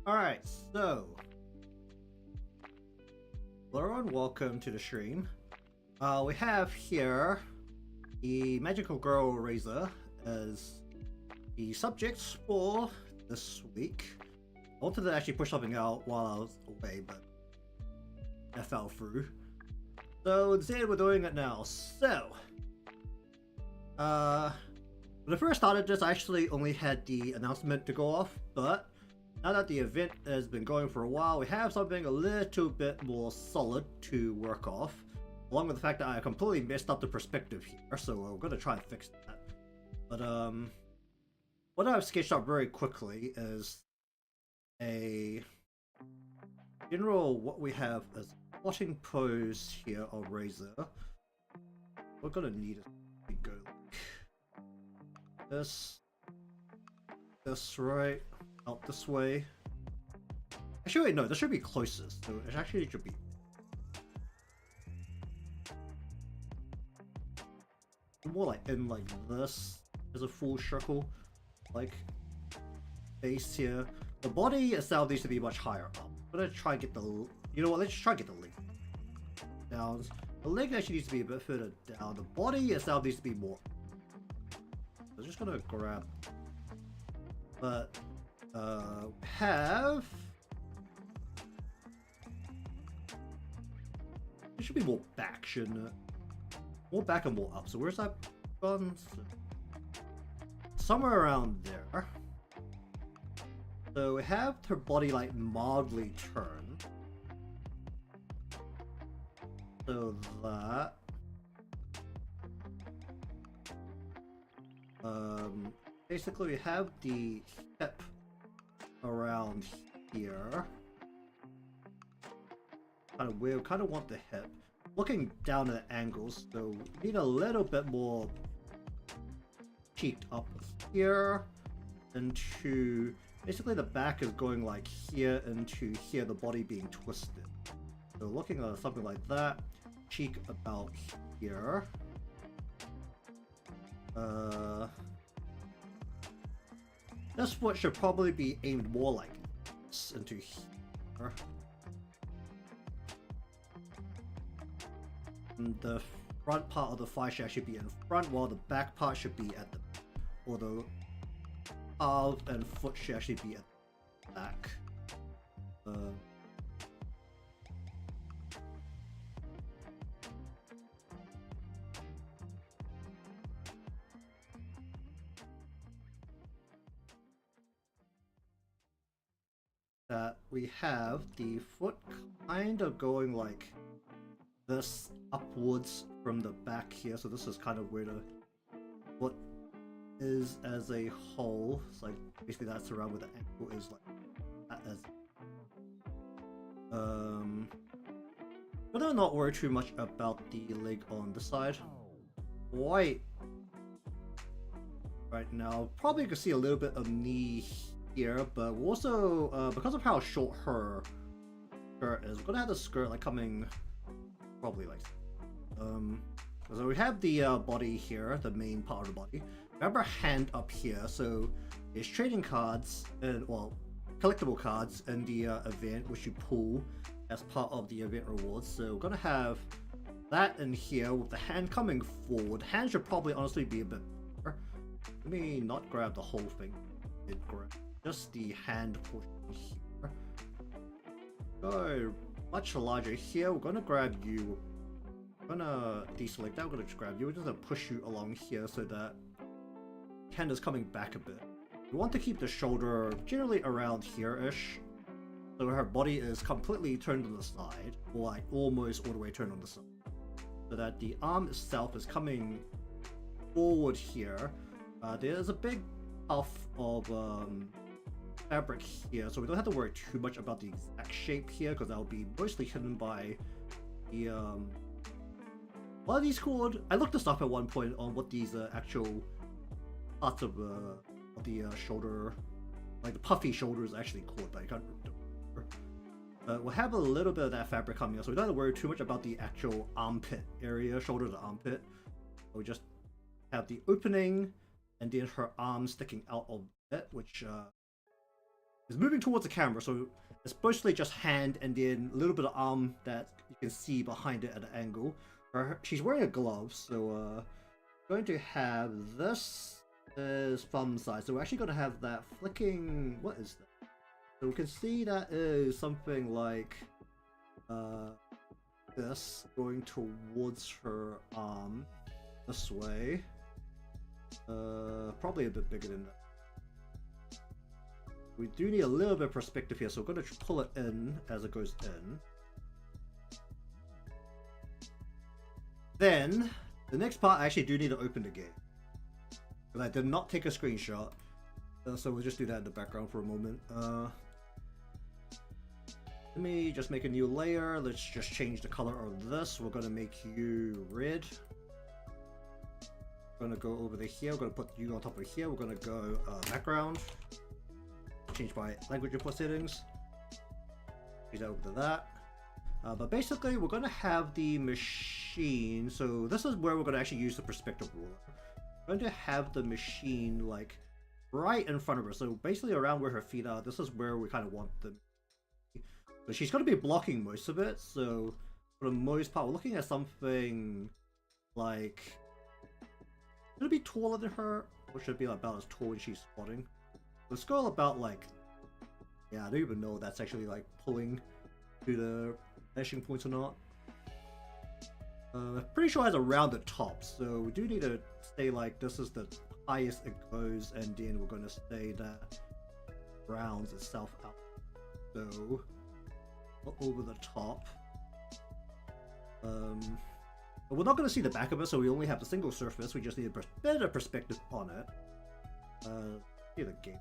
Alright, so hello everyone, welcome to the stream. We have here the magical girl Reiza as the subjects for this week. I wanted to actually push something out while I was away, but I fell through. So instead we're doing it now. So when I first started this, I actually only had the announcement to go off, but now that the event has been going for a while, we have something a little bit more solid to work off, along with the fact that I completely messed up the perspective here, so we're going to try and fix that. But what I've sketched out very quickly is a general what we have as squatting pose here of Reiza. We're going to need to go like this right out this way. Actually, wait, no, this should be closest. So it actually should be more like in like this as a full circle, like base here. The body itself needs to be much higher up. I'm gonna try and get the, you know what? Let's try and get the leg down. The leg actually needs to be a bit further down. The body itself needs to be more. I'm just gonna grab, but have it should be more back, shouldn't it? More back and more up. So where's that gone? Somewhere around there. So we have her body like mildly turned. So that basically we have the hip around here. We kind of want the hip looking down at angles, so we need a little bit more cheeked up here into basically the back is going like here into here, the body being twisted. So looking at something like that, cheek about here. This foot should probably be aimed more like this into here. And the front part of the thigh should actually be in front, while the back part should be at the, or the arm and foot should actually be at the back. That we have the foot kind of going like this upwards from the back here, so this is kind of where the foot is as a whole. It's like basically that's around where the ankle is, like that as but I'll not worry too much about the leg on the side. Right now, probably you can see a little bit of knee here, but we're also because of how short her skirt is, we're gonna have the skirt like coming probably like so we have the body here, the main part of the body. We have our hand up here, so there's trading cards and, well, collectible cards in the event which you pull as part of the event rewards. So we're gonna have that in here with the hand coming forward. Hand should probably honestly be a bit better. Let me not grab the whole thing. Grab just the hand portion here. Go much larger here. We're gonna grab you. We're gonna deselect that. We're gonna just grab you. We're just gonna push you along here so that hand is coming back a bit. We want to keep the shoulder generally around here-ish, so her body is completely turned on the side, or like almost all the way turned on the side, so that the arm itself is coming forward here. There's a big puff of fabric here, so we don't have to worry too much about the exact shape here, because that'll be mostly hidden by the what are these called? I looked this up at one point on what these actual parts of the shoulder, like the puffy shoulder, is actually called, but I can't remember. We'll have a little bit of that fabric coming up, so we don't have to worry too much about the actual armpit area, shoulder to armpit. We just have the opening and then her arm sticking out of it, which It's moving towards the camera, so it's mostly just hand and then a little bit of arm that you can see behind it at an angle. She's wearing a glove, so going to have this is thumb size. So we're actually going to have that flicking. What is that? So we can see that is something like this going towards her arm this way. Probably a bit bigger than that. We do need a little bit of perspective here, so we're going to pull it in as it goes in. Then, the next part I actually do need to open the game. Because I did not take a screenshot. So we'll just do that in the background for a moment. Let me just make a new layer. Let's just change the color of this. We're going to make you red. We're going to go over to here. We're going to put you on top of here. We're going to go background. Change my language input settings. Change that over to that. But basically, we're going to have the machine. So this is where we're going to actually use the perspective ruler. We're going to have the machine like right in front of her. So basically, around where her feet are, this is where we kind of want them. But she's going to be blocking most of it. So for the most part, we're looking at something like. Should it be taller than her, or should it be about as tall as she's squatting? Let's go about like, yeah, I don't even know if that's actually like pulling to the meshing points or not. Pretty sure it has a rounded top, so we do need to stay like this is the highest it goes, and then we're going to say that rounds itself out. So over the top. But we're not going to see the back of it, so we only have the single surface. We just need a bit of perspective on it. See the game.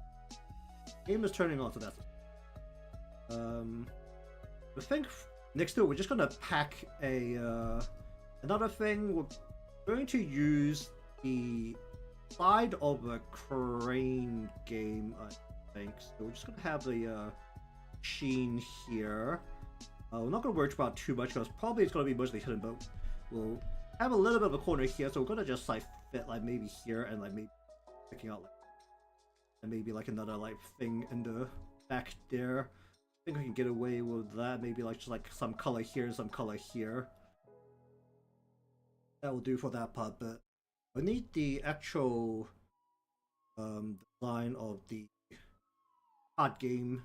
Game is turning on, so that's it. I think next to it, we're just gonna pack a another thing. We're going to use the side of a crane game, I think. So we're just gonna have the machine here. We're not gonna worry about too much because probably it's gonna be mostly hidden, but we'll have a little bit of a corner here. So we're gonna just like fit like maybe here and like maybe picking out like. And maybe like another like thing in the back there. I think we can get away with that. Maybe like just like some color here and some color here. That will do for that part, but I need the actual design of the card game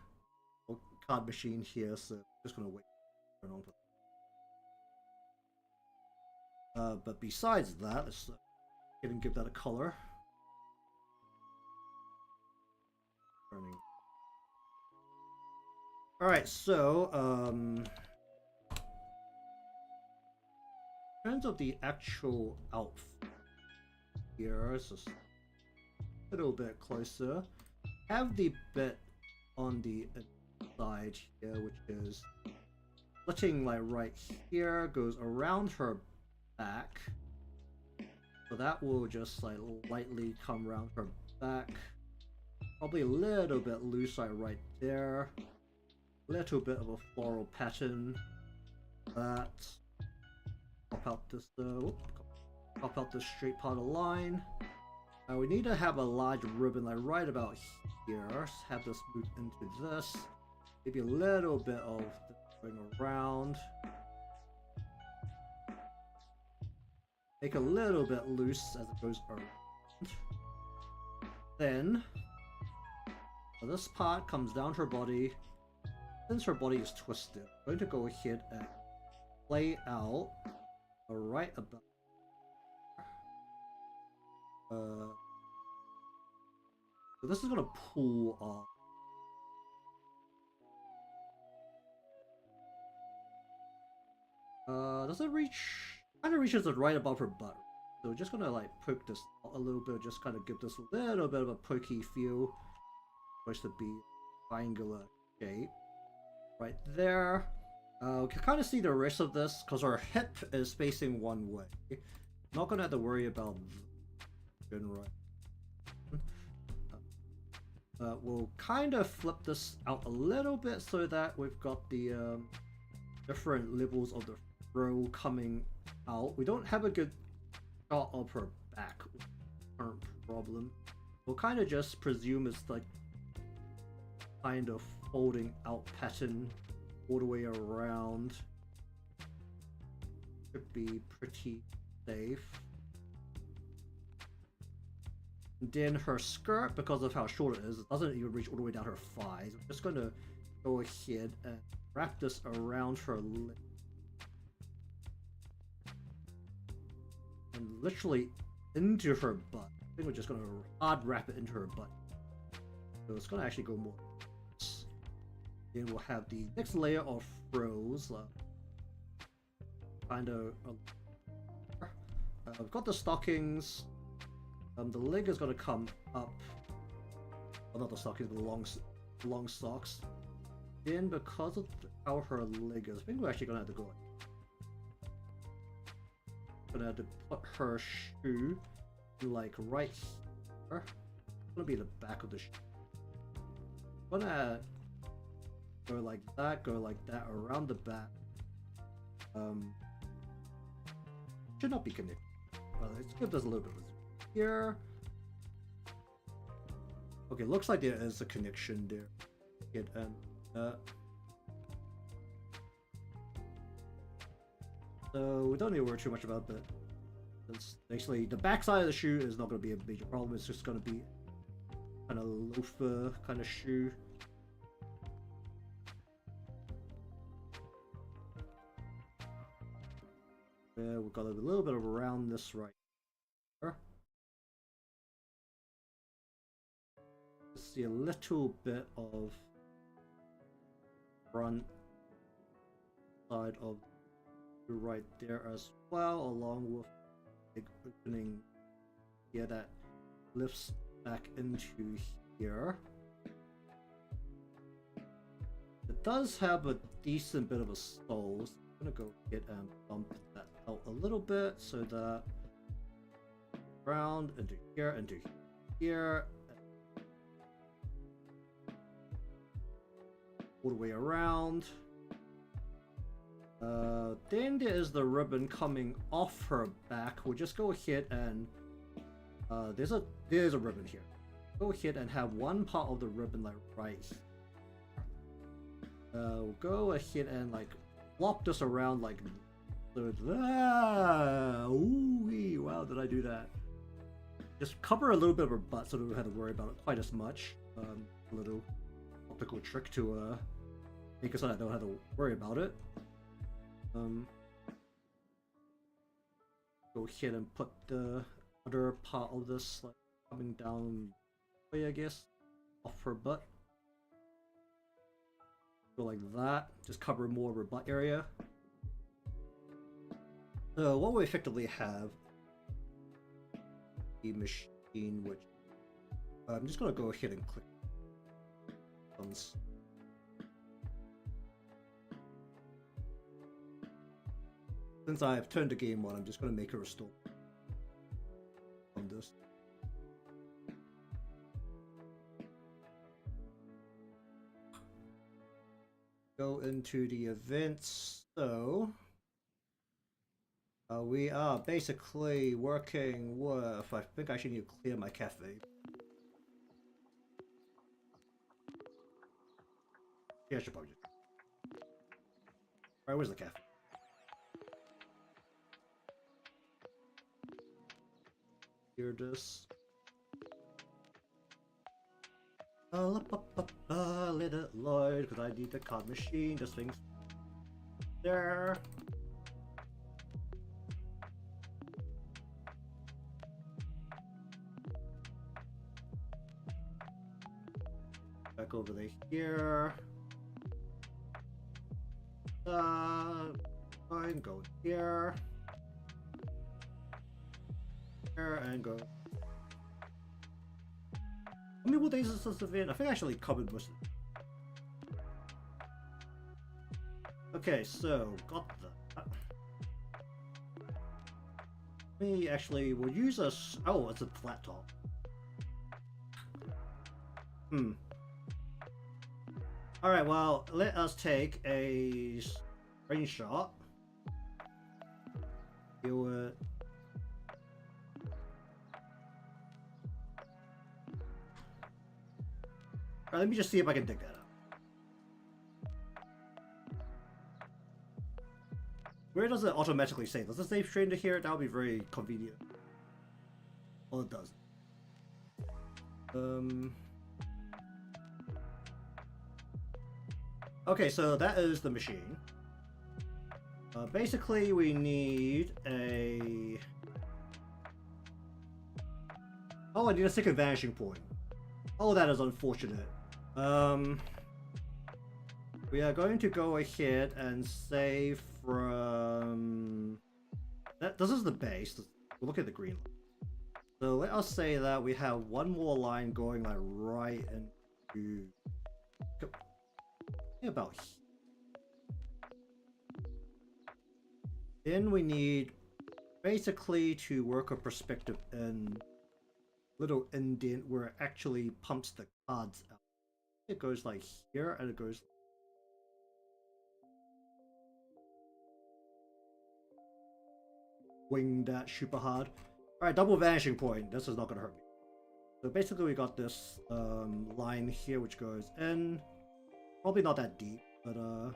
or card machine here, so I'm just gonna wait for turn on. But besides that, let's go ahead and give that a color. Alright, so in terms of the actual outfit here, it's just a little bit closer. Have the bit on the side here, which is splitting like right here, goes around her back. So that will just like lightly come around her back. Probably a little bit loose like right there. Little bit of a floral pattern. That. Pop out this pop out this straight part of the line. We need to have a large ribbon like right about here. Have this move into this. Maybe a little bit of this going around. Make a little bit loose as it goes around. Then this part comes down her body. Since her body is twisted, I'm going to go ahead and lay out right about. So this is going to pull off. Does it reach? Kind of reaches it right above her butt. So we're just gonna like poke this a little bit, just kind of give this a little bit of a pokey feel. Supposed to be triangular shape. Right there. We can kind of see the rest of this because our hip is facing one way. Not gonna have to worry about right. We'll kind of flip this out a little bit so that we've got the different levels of the row coming out. We don't have a good shot of her back. Current problem. We'll kind of just presume it's like kind of folding out pattern all the way around. Should be pretty safe. And then her skirt, because of how short it is, it doesn't even reach all the way down her thighs. I'm just going to go ahead and wrap this around her leg. And literally into her butt. I think we're just going to hard wrap it into her butt. So it's going to actually go more. Then we'll have the next layer of frills. Kind of. We've got the stockings. The leg is going to come up. Well, not the stockings, the long socks. Then, because of how her leg is, I think we're actually going to have to go. Gonna have to put her shoe like right here. It's gonna be the back of the shoe. Gonna go like that around the back. Should not be connected. Well, let's give this a little bit of here. Okay, looks like there is a connection there. So we don't need to worry too much about that. Basically, the back side of the shoe is not going to be a major problem. It's just going to be kind of loafer kind of shoe. Yeah, we've got a little bit of around this right here. See a little bit of front side of right there as well, along with the opening here that lifts back into here. It does have a decent bit of a sole, so I'm gonna go ahead and bump that out a little bit so that round into here, all the way around. Then there is the ribbon coming off her back. We'll just go ahead and there's a ribbon here. Go ahead and have one part of the ribbon like right here. We'll go ahead and like flop this around like so. Ooh, wow, did I do that? Just cover a little bit of her butt so that we don't have to worry about it quite as much. A little optical trick to make it so I don't have to worry about it. Go ahead and put the other part of this like coming down way, I guess, off her butt. Go like that, just cover more of her butt area. So what we effectively have the machine, which I'm just gonna go ahead and click buttons. Since I've turned the game on, I'm just going to make her restore on this. Go into the events. So we are basically working with, I think I should need to clear my cafe. Yeah, I should probably just... Alright, where's the cafe? Here this. Let it load, because I need the card machine. This thing's there. Back over to here. Fine, go here. And go. How many more days is this event? I think I actually covered most of it. Okay, so got that. We actually will use a. Oh, it's a flat top. Alright, well, let us take a screenshot. Do it. Alright, let me just see if I can dig that out. Where does it automatically save? Does it save straight into here? That would be very convenient. Well, it doesn't. Okay, so that is the machine. Basically, we need a... Oh, I need a second vanishing point. Oh, that is unfortunate. We are going to go ahead and save from... This is the base. We'll look at the green line. So let us say that we have one more line going like right into... about here. Then we need basically to work a perspective in little indent where it actually pumps the cards out. It goes like here and it goes. Wing that super hard. Alright, double vanishing point. This is not gonna hurt me. So basically we got this line here which goes in. Probably not that deep, but a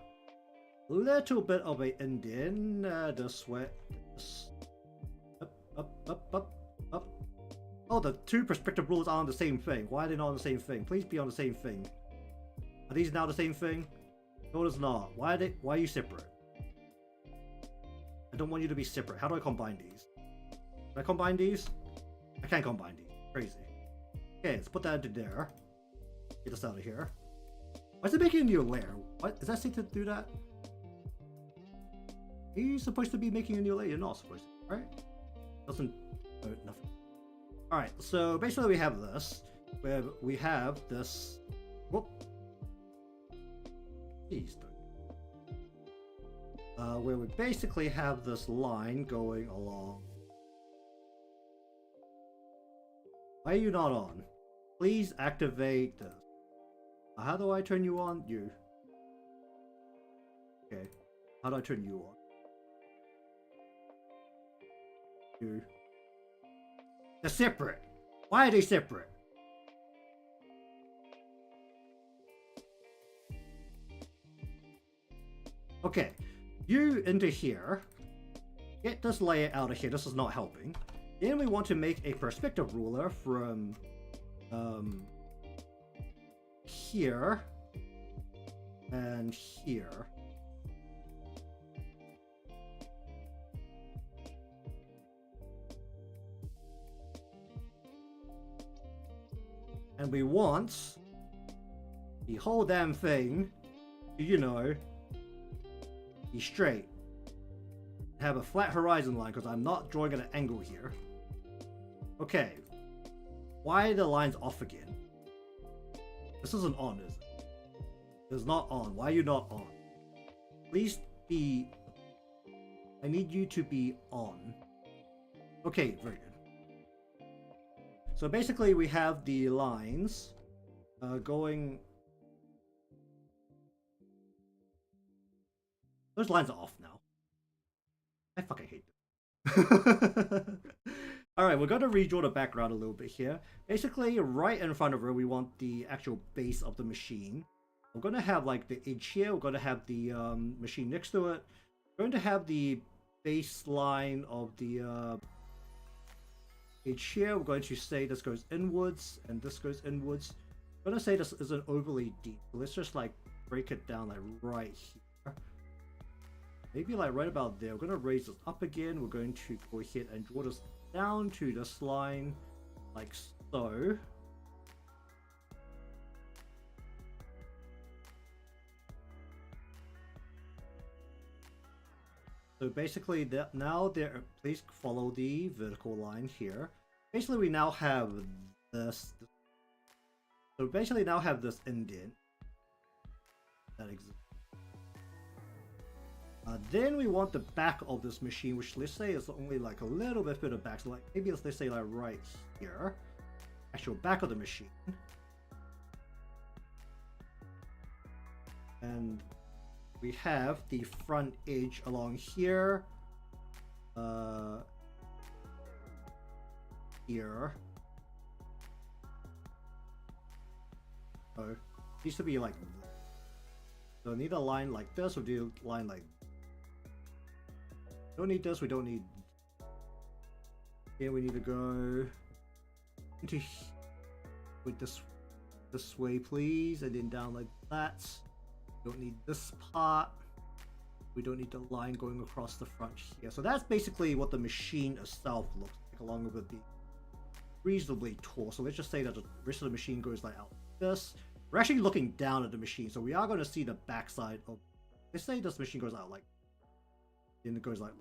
little bit of a indent. This way. This. Up. Oh, the two perspective rules are on the same thing. Why are they not on the same thing? Please be on the same thing. Are these now the same thing? No, it's not. Why are you separate? I don't want you to be separate. How do I combine these? Can I combine these? I can't combine these. Crazy. Okay, let's put that into there. Get this out of here. Why is it making a new layer? What? Is that safe to do that? Are you supposed to be making a new layer? You're not supposed to, right? Doesn't... Oh, nothing. Alright, so basically we have this. Where we have this... Whoop. Jeez. Where we basically have this line going along. Why are you not on? Please activate this. How do I turn you on? You. Okay. How do I turn you on? You. They're separate. Why are they separate? Okay. You into here. Get this layer out of here. This is not helping. Then we want to make a perspective ruler from here and here. And we want the whole damn thing to, you know, be straight. Have a flat horizon line because I'm not drawing at an angle here. Okay. Why are the lines off again? This isn't on, is it? It's not on. Why are you not on? Please be... I need you to be on. Okay, very good. So basically we have the lines going... Those lines are off now. I fucking hate them. Alright, we're going to redraw the background a little bit here. Basically, right in front of her, we want the actual base of the machine. We're going to have like the edge here. We're going to have the machine next to it. We're going to have the baseline of the edge here. We're going to say this goes inwards and this goes inwards. I'm going to say this isn't overly deep. Let's just like break it down like right here. Maybe like right about there. We're going to raise this up again. We're going to go ahead and draw this down to this line like so. So basically that now there, please follow the vertical line here. Basically we now have this. So basically now have this indent that exists. Then we want the back of this machine, which let's say is only like a little bit further back. So like maybe let's say like right here, actual back of the machine. And we have the front edge along here, here, So it needs to be like this. So need a line like this, or do a line like this. Don't need this, we don't need. Here we need to go into with this way, please, and then down like that. Don't need this part. We don't need the line going across the front here. So that's basically what the machine itself looks like, along with it being reasonably tall. So let's just say that the rest of the machine goes like out like this. We're actually looking down at the machine, so we are going to see the backside of. Let's say this machine goes out like, then it goes like.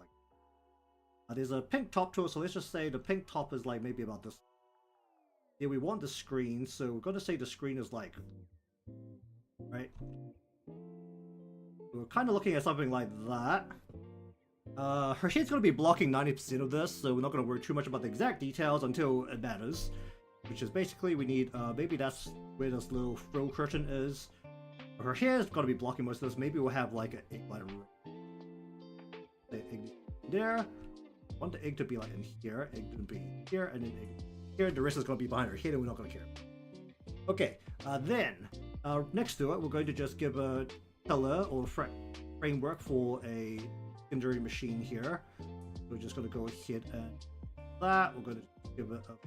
There's a pink top to it, so let's just say the pink top is like maybe about this. Yeah, we want the screen, so we're going to say the screen is like, right? We're kind of looking at something like that. Her head's going to be blocking 90% of this, so we're not going to worry too much about the exact details until it matters. Which is basically we need, maybe that's where this little frill curtain is. Her hair is going to be blocking most of this. Maybe we'll have like an egg light there. I want the egg to be like in here, egg to be here, and then egg here. The rest is going to be behind her head, and we're not going to care. Okay, then next to it, we're going to just give a pillar or framework for a secondary machine here. We're just going to go ahead and that. We're going to give it a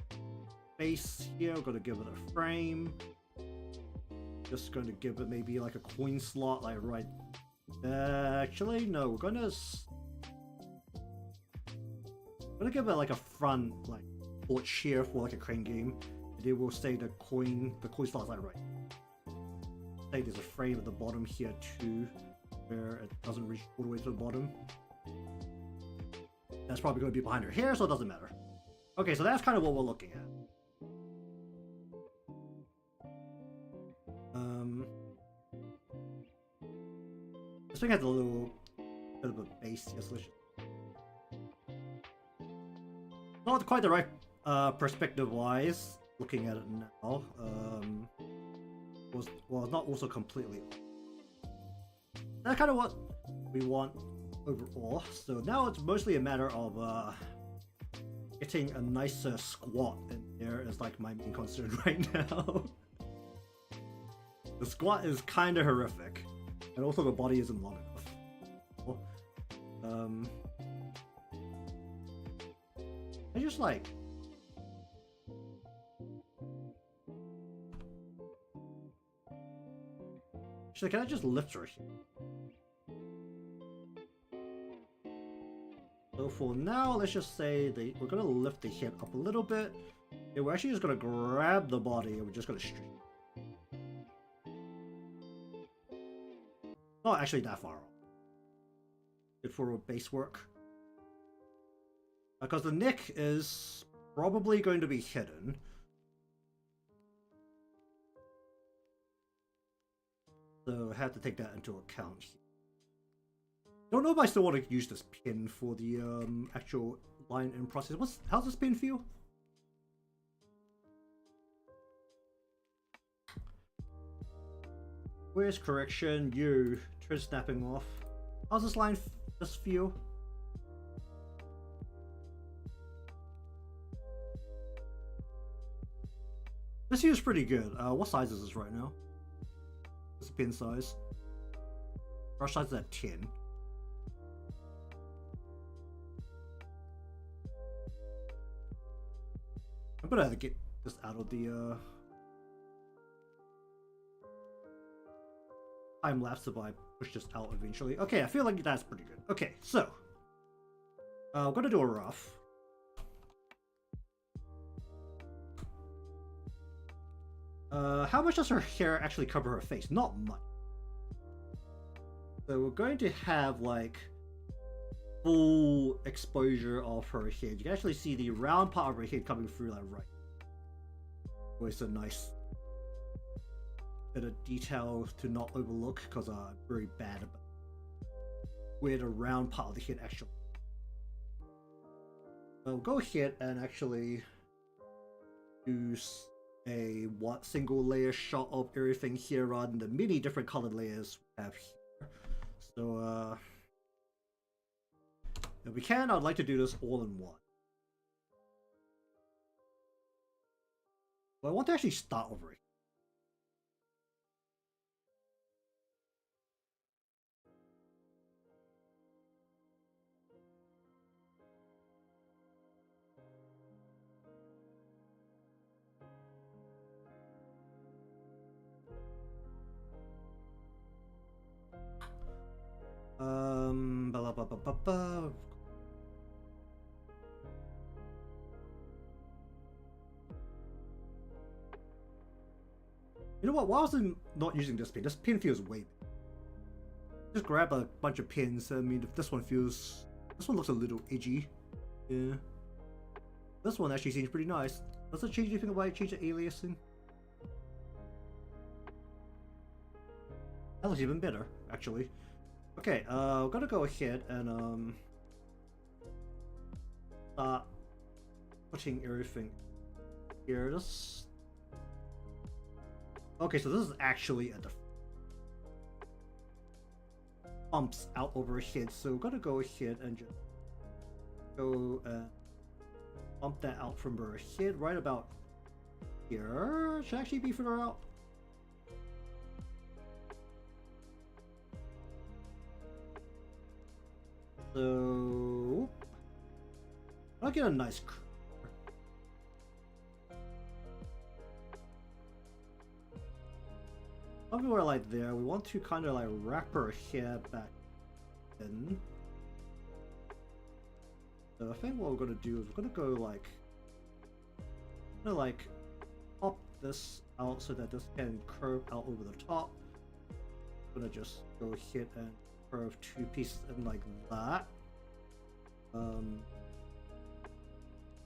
base here. We're going to give it a frame. Just going to give it maybe like a coin slot, like right. Actually, no. We're going to. I'm gonna give it like a front like porch here for like a crane game, and then we'll say the coin slot's like right. Say there's a frame at the bottom here too, where it doesn't reach all the way to the bottom. That's probably going to be behind her hair, so it doesn't matter. Okay, so that's kind of what we're looking at. This thing has a little bit of a base here, so let's just. Not quite the right perspective-wise, looking at it now. Well, not also completely. That's kind of what we want overall. So now it's mostly a matter of getting a nicer squat in there is like my main concern right now. The squat is kind of horrific, and also the body isn't long enough. I just like. Actually, can I just lift her here? So for now, let's just say we're gonna lift the head up a little bit. And we're actually just gonna grab the body and we're just gonna straighten. Not actually that far off. Good for base work. Because the neck is probably going to be hidden. So I have to take that into account. Don't know if I still want to use this pin for the actual line in process. How's this pin feel? Where's correction? You turn snapping off. How's this line just feel? This feels pretty good. What size is this right now? What's the pin size? Brush size is at 10. I'm gonna have to get this out of the time lapse if I push this out eventually. Okay, I feel like that's pretty good. Okay, so I'm gonna do a rough. How much does her hair actually cover her face? Not much. So we're going to have like full exposure of her head. You can actually see the round part of her head coming through like right. Oh, it's a nice bit of detail to not overlook because I'm very bad about where the round part of the head actually. So go ahead and actually use a single layer shot of everything here rather than the many different colored layers we have here. So if we can, I'd like to do this all in one. But I want to actually start over here. You know what? Why was I not using this pin? This pin feels way better. Just grab a bunch of pins. I mean, if this one looks a little edgy. Yeah. This one actually seems pretty nice. Does it change anything about it? Change the aliasing? That looks even better, actually. Okay, we're gonna go ahead and start putting everything here. This. Okay, so this is actually at the bumps out overhead. So we're gonna go ahead and just go bump that out from her head right about here. Should actually be further out. So I'll get a nice curve. Somewhere like there, we want to kind of like wrap her hair back in. So I think what we're gonna do is we're gonna go like, pop this out so that this can curve out over the top. I'm gonna just go ahead and curve two pieces in like that.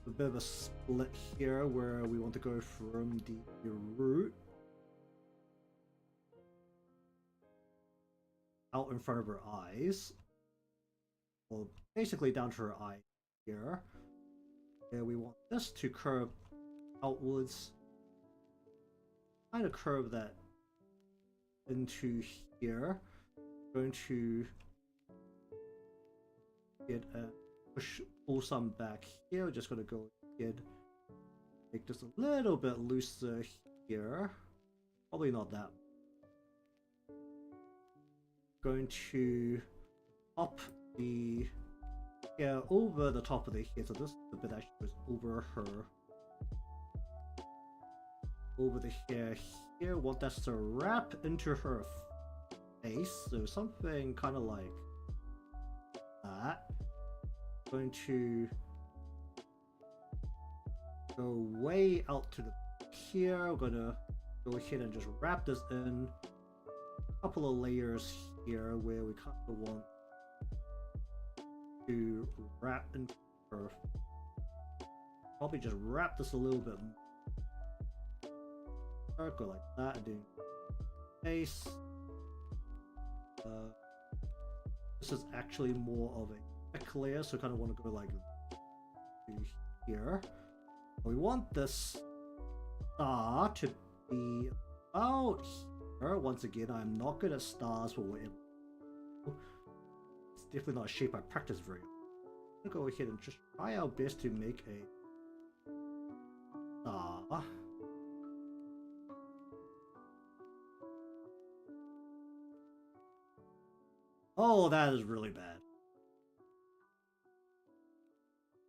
A bit of a split here where we want to go from the root out in front of her eyes. Well, basically down to her eye here. And we want this to curve outwards. Kind of curve that into here. Going to get a pull some back here. We're just gonna go ahead, make this a little bit looser here. Probably not that. Going to pop the hair over the top of the head. So this is the bit that actually goes over the hair here. Want that to wrap into her face. So something kind of like that. Going to go way out to the here. We're gonna go ahead and just wrap this in a couple of layers here where we kind of want to wrap in her. Probably just wrap this a little bit more. Go like that and doing face. This is actually more of a thick layer, so I kind of want to go like to here. We want this star to be about here. Once again, I'm not good at stars for whatever. It's definitely not a shape I practice very often. I'm gonna go ahead and just try our best to make a star. Oh, that is really bad.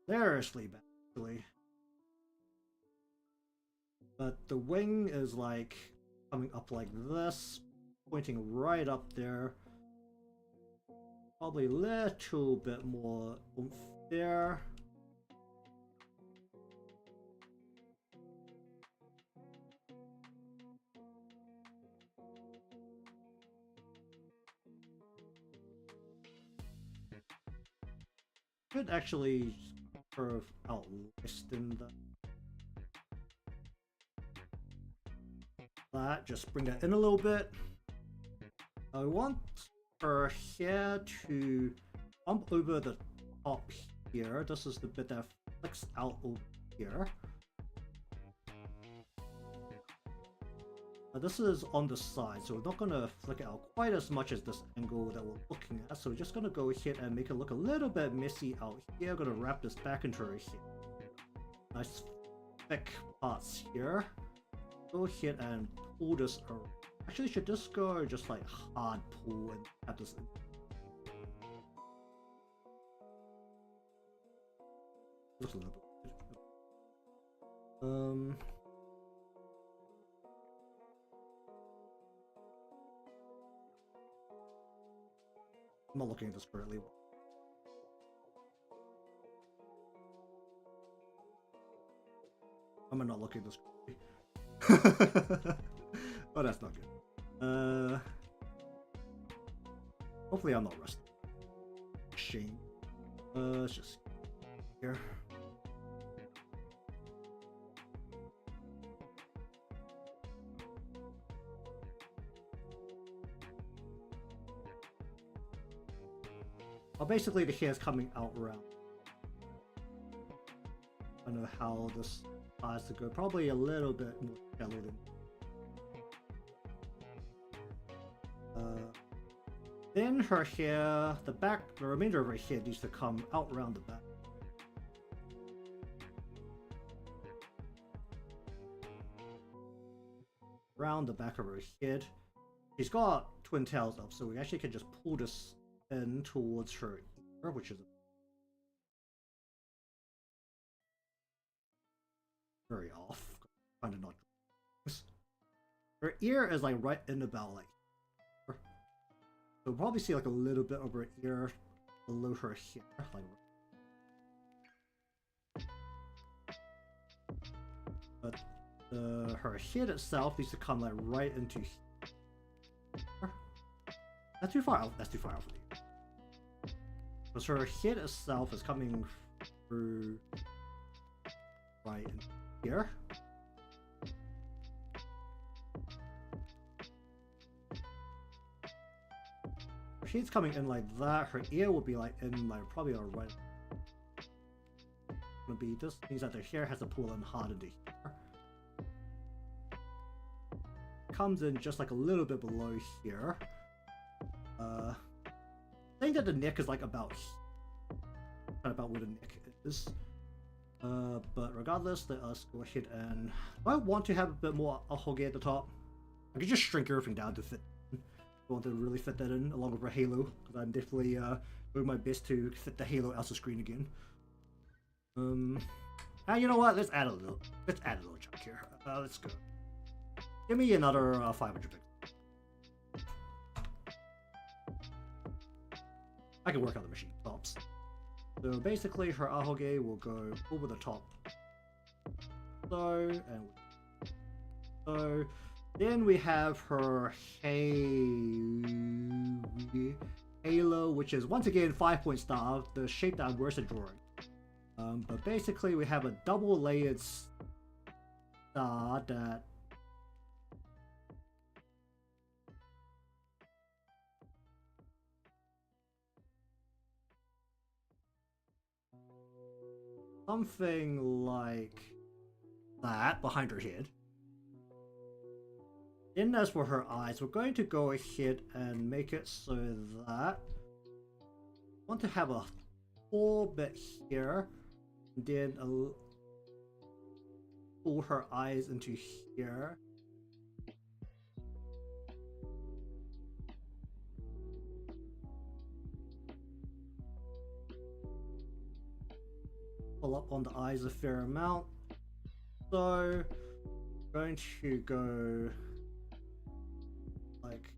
Seriously bad, actually. But the wing is like coming up like this, pointing right up there. Probably a little bit more oomph there. Could actually curve out less than that. Just bring that in a little bit. I want her hair to bump over the top here. This is the bit that flicks out over here. This is on the side, so we're not going to flick it out quite as much as this angle that we're looking at. So we're just going to go ahead and make it look a little bit messy out here. I'm going to wrap this back into her hair. Nice thick parts here. Go ahead and pull this around. Actually, should this go just like hard pull and have this in? Looks a little bit. I'm not looking at this correctly. I'm not looking at this correctly. Oh, that's not good. Hopefully I'm not rusty. Shame. Let's just here. Well, basically the hair's coming out around. I don't know how this has to go. Probably a little bit more shallow than. Then her hair, the remainder of her hair needs to come out around the back. Around the back of her head. She's got twin tails up, so we actually can just pull this in towards her ear, which is very off. Kind of not. Her ear is like right in about like. So we'll probably see like a little bit of her ear below her hair, like. But her head itself needs to come like right into here. That's too far out. That's too far out for you. Because her head itself is coming through right in here. Her head's coming in like that. Her ear will be like in like probably a right. Gonna be this means that the hair has to pull in hard into here. Comes in just like a little bit below here. I think that the neck is like about where the neck is. But regardless, let us go ahead and I want to have a bit more ahoge at the top. I could just shrink everything down to fit. I want to really fit that in along with her halo, because I'm definitely doing my best to fit the halo out the screen again. And you know what? Let's add a little chunk here. Let's go. Give me another 500 pixels. I can work on the machine tops. So basically, her ahoge will go over the top. So, and so, then we have her halo, which is once again 5-point star, the shape that I'm worse at drawing. But basically, we have a double layered star that. Something like that behind her head. Then as for her eyes, we're going to go ahead and make it so that I want to have a full bit here, and then pull her eyes into here. Pull up on the eyes a fair amount. So, going to go like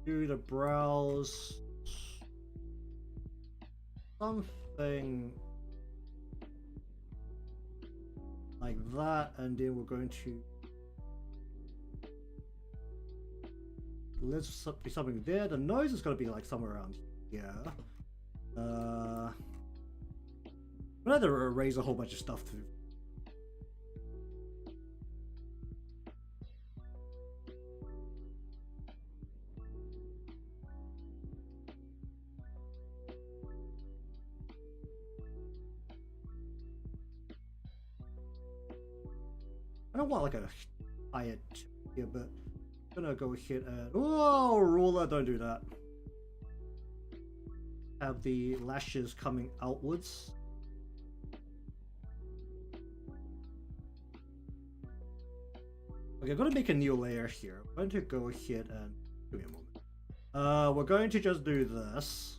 do the brows, something like that, and then we're going to let's be something there. The nose is going to be like somewhere around here. I'm gonna have to erase a whole bunch of stuff too. I don't want like a higher here, but I'm gonna go ahead and oh, ruler, don't do that. Have the lashes coming outwards. Okay, I'm gonna make a new layer here. I'm going to go ahead and give me a moment. We're going to just do this.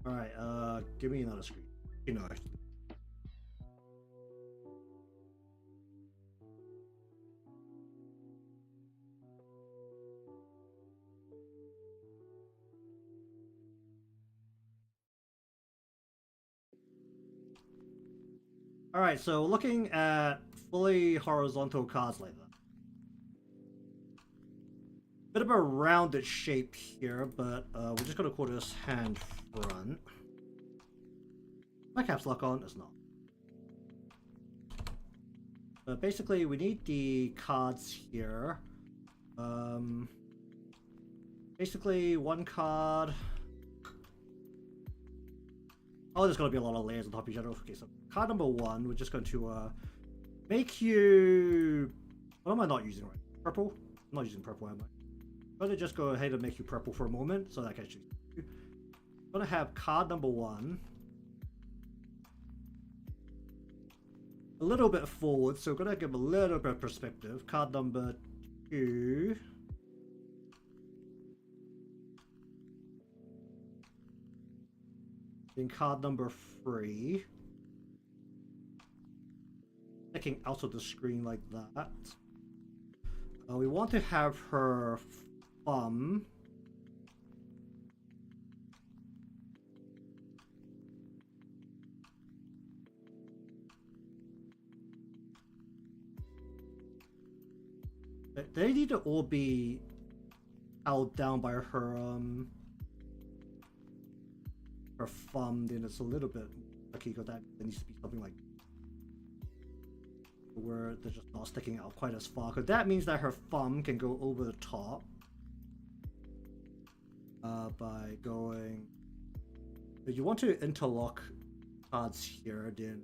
Alright, give me another screen. You know. Alright, so looking at fully horizontal cards like that. Bit of a rounded shape here, but we're just gonna call this hand front. My caps lock on, it's not. But basically, we need the cards here. Basically, one card. Oh, there's gonna be a lot of layers on top of each other. Okay, so card number one, we're just going to make you. What am I not using right? Purple? I'm not using purple, am I? I'm gonna just go ahead and make you purple for a moment, so that I can actually. I'm gonna have card number one. A little bit forward, so we're gonna give a little bit of perspective. Card number two. Then card number three. Sticking out of the screen like that. We want to have her thumb. They need to all be held down by her thumb. Then it's a little bit tricky because that needs to be something like where they're just not sticking out quite as far. Because that means that her thumb can go over the top by going. If you want to interlock cards here, then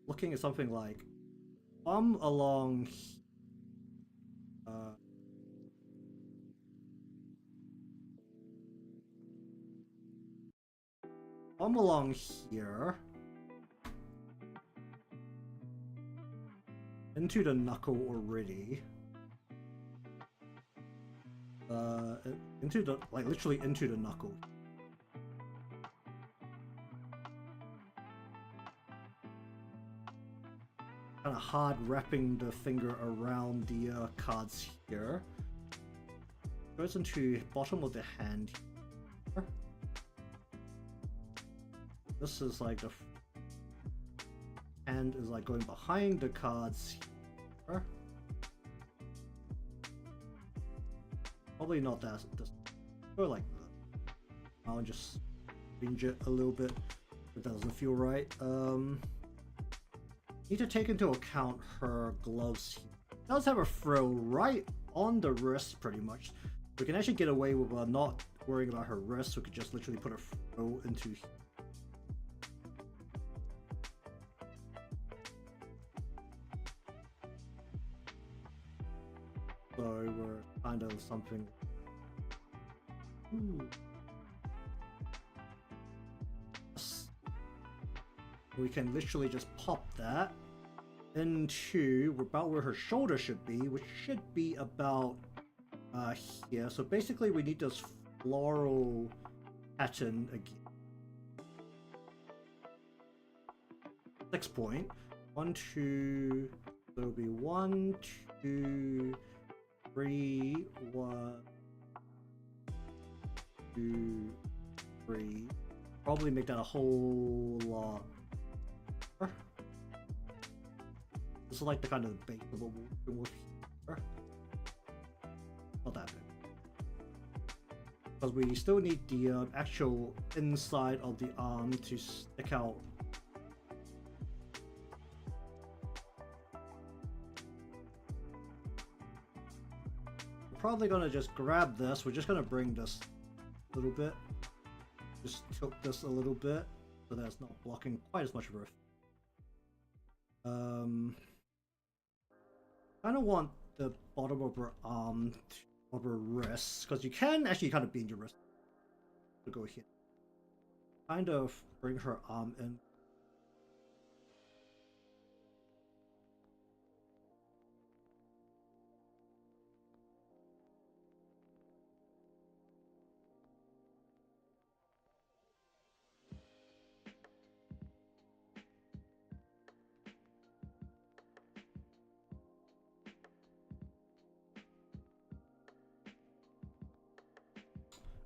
looking at something like thumb along. Thumb along here. Into the knuckle already. Into the, like, literally into the knuckle. Kind of hard wrapping the finger around the cards here. Goes into bottom of the hand here. This is like the hand is like going behind the cards here. Probably not that. Go like that. I'll just change it a little bit. It doesn't feel right. Need to take into account her gloves. It does have a throw right on the wrist, pretty much. We can actually get away with not worrying about her wrist. We could just literally put a throw into here. So we're kind of something. Ooh. We can literally just pop that into about where her shoulder should be, which should be about here. So basically we need this floral pattern again. 6 point. 1, 2, so it'll be 1, 2, 3, 1, 2, 3. Probably make that a whole lot. This is like the kind of base of what we're working with here. Not that big. Because we still need the actual inside of the arm to stick out. We're probably gonna just grab this. We're just gonna bring this a little bit. Just tilt this a little bit so that it's not blocking quite as much of her. I don't want the bottom of her arm of her wrist, because you can actually kind of bend your wrist to go here. Kind of bring her arm in.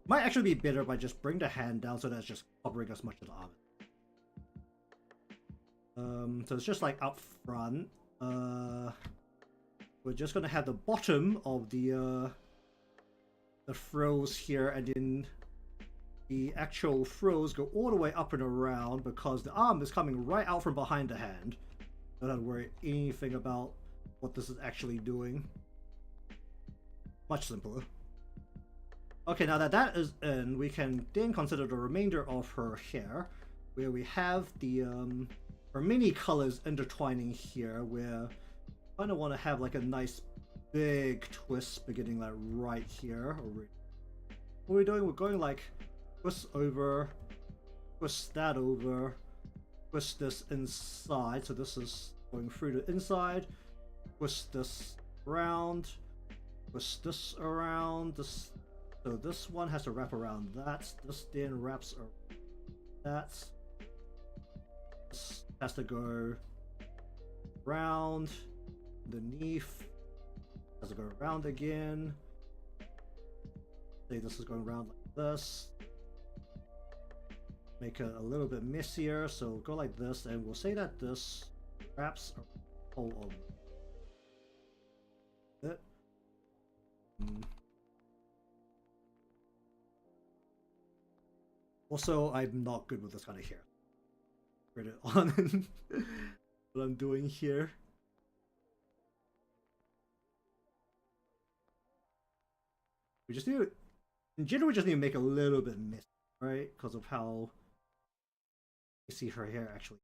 Might actually be better if I just bring the hand down so that it's just covering as much of the arm. So it's just like up front. We're just gonna have the bottom of the frills here, and then the actual frills go all the way up and around because the arm is coming right out from behind the hand. Don't have to worry anything about what this is actually doing. Much simpler. Okay, now that that is in, we can then consider the remainder of her hair, where we have the her many colors intertwining here, where I kind of want to have like a nice big twist beginning like right here. What are we doing? We're going like twist over, twist that over, twist this inside, so this is going through the inside, twist this around, twist this around, this, so this one has to wrap around that, this then wraps around that, this has to go around, underneath, has to go around again, say this is going around like this, make it a little bit messier, so go like this, and we'll say that this wraps a whole of it. Also, I'm not good with this kind of hair. Put it on what I'm doing here. We just need to, in general, we just need to make a little bit messy, right? Because of how you see her hair actually.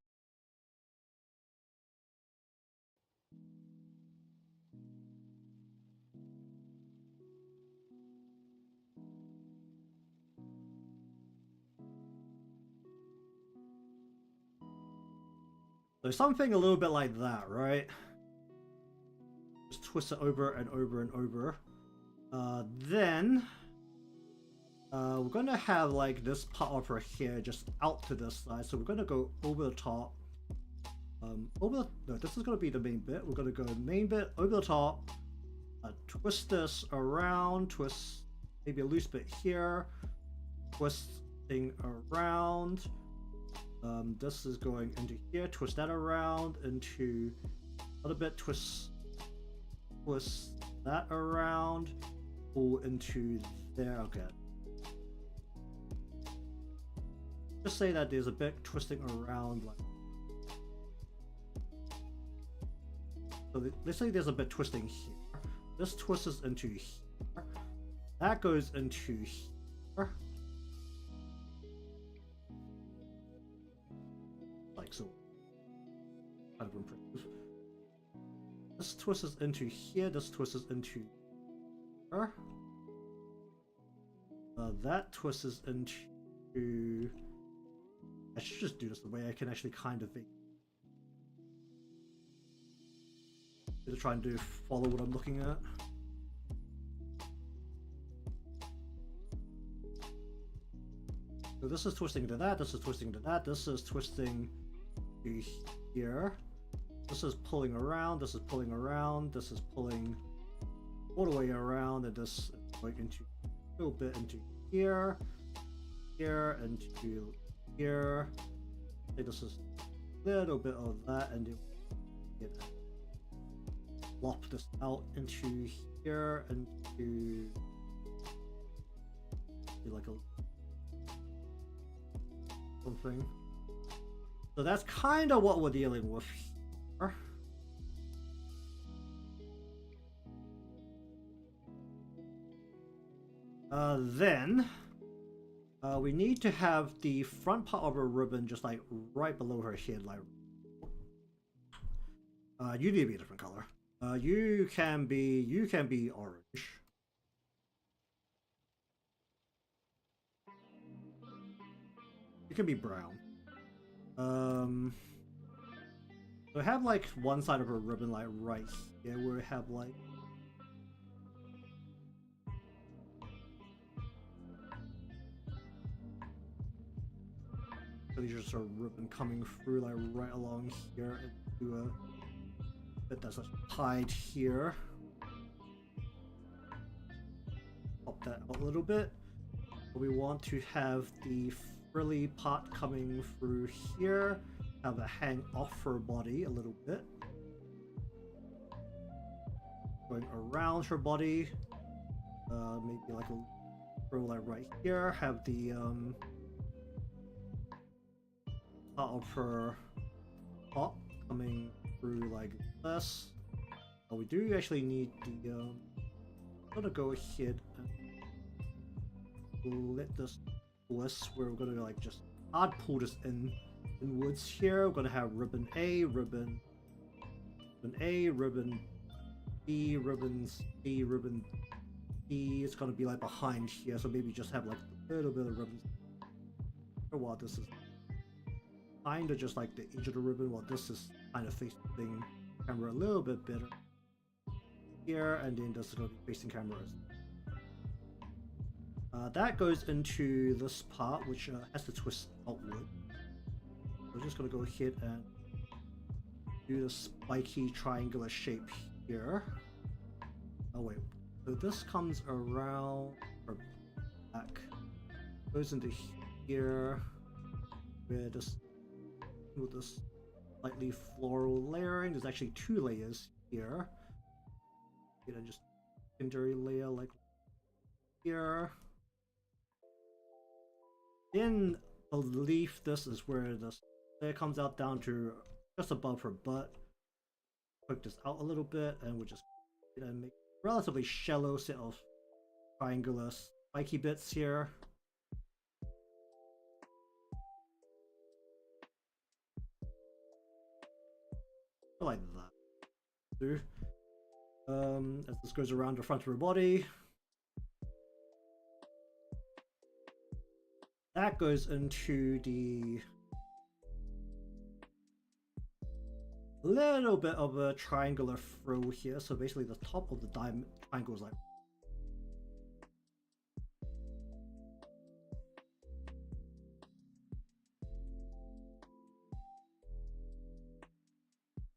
So something a little bit like that, right? Just twist it over and over and over. Then we're gonna have like this part of her hair just out to this side, so we're gonna go over the top. No, this is gonna be the main bit. We're gonna go main bit over the top, twist this around, twist maybe a loose bit here, twisting around. This is going into here, twist that around into a little bit, twist that around, pull into there. Okay. Just say that there's a bit twisting around, like so. Let's say there's a bit twisting here. This twists into here. That goes into here. Like so. Kind of impressive. This twists into here. This twists into here. That twists into. I should just do this the way I can actually kind of think. To try and do follow what I'm looking at. So this is twisting to that, this is twisting to that, this is twisting to here. This is pulling around, this is pulling around, this is pulling all the way around, and this is going into a little bit into here, here, and to here. I think this is a little bit of that, and then plop this out into here and to like a something. So that's kind of what we're dealing with here. Then we need to have the front part of her ribbon just like right below her head, like you need to be a different color. You can be orange. You can be brown. So have like one side of her ribbon like right here, where we have like just a ribbon coming through like right along here into a bit that's tied here. Pop that out a little bit. We want to have the frilly part coming through here. have it hang off her body a little bit. Going around her body. Maybe like a throw like right here. Have the part of her top coming through like this. But we do actually need the I'm gonna go ahead and let this twist where we're gonna like just hard pull this inwards here. We're gonna have ribbon A, ribbon A, ribbon B, ribbon C, ribbon D. It's gonna be like behind here, so maybe just have like a little bit of ribbon. Or while this is kind of just like the edge of the ribbon, while this is kind of facing camera a little bit better here, and then this is gonna be facing cameras. That goes into this part, which has to twist outward. We're just gonna go ahead and do the spiky triangular shape here. Oh wait, so this comes around or back, goes into here, where this with this slightly floral layering. There's actually two layers here. Get a just secondary layer like here. Then beneath this is where this layer comes out down to just above her butt. Poke this out a little bit, and we'll just make a relatively shallow set of triangular spiky bits here. Like that. As this goes around the front of her body. That goes into the little bit of a triangular throw here. So basically the top of the triangle is like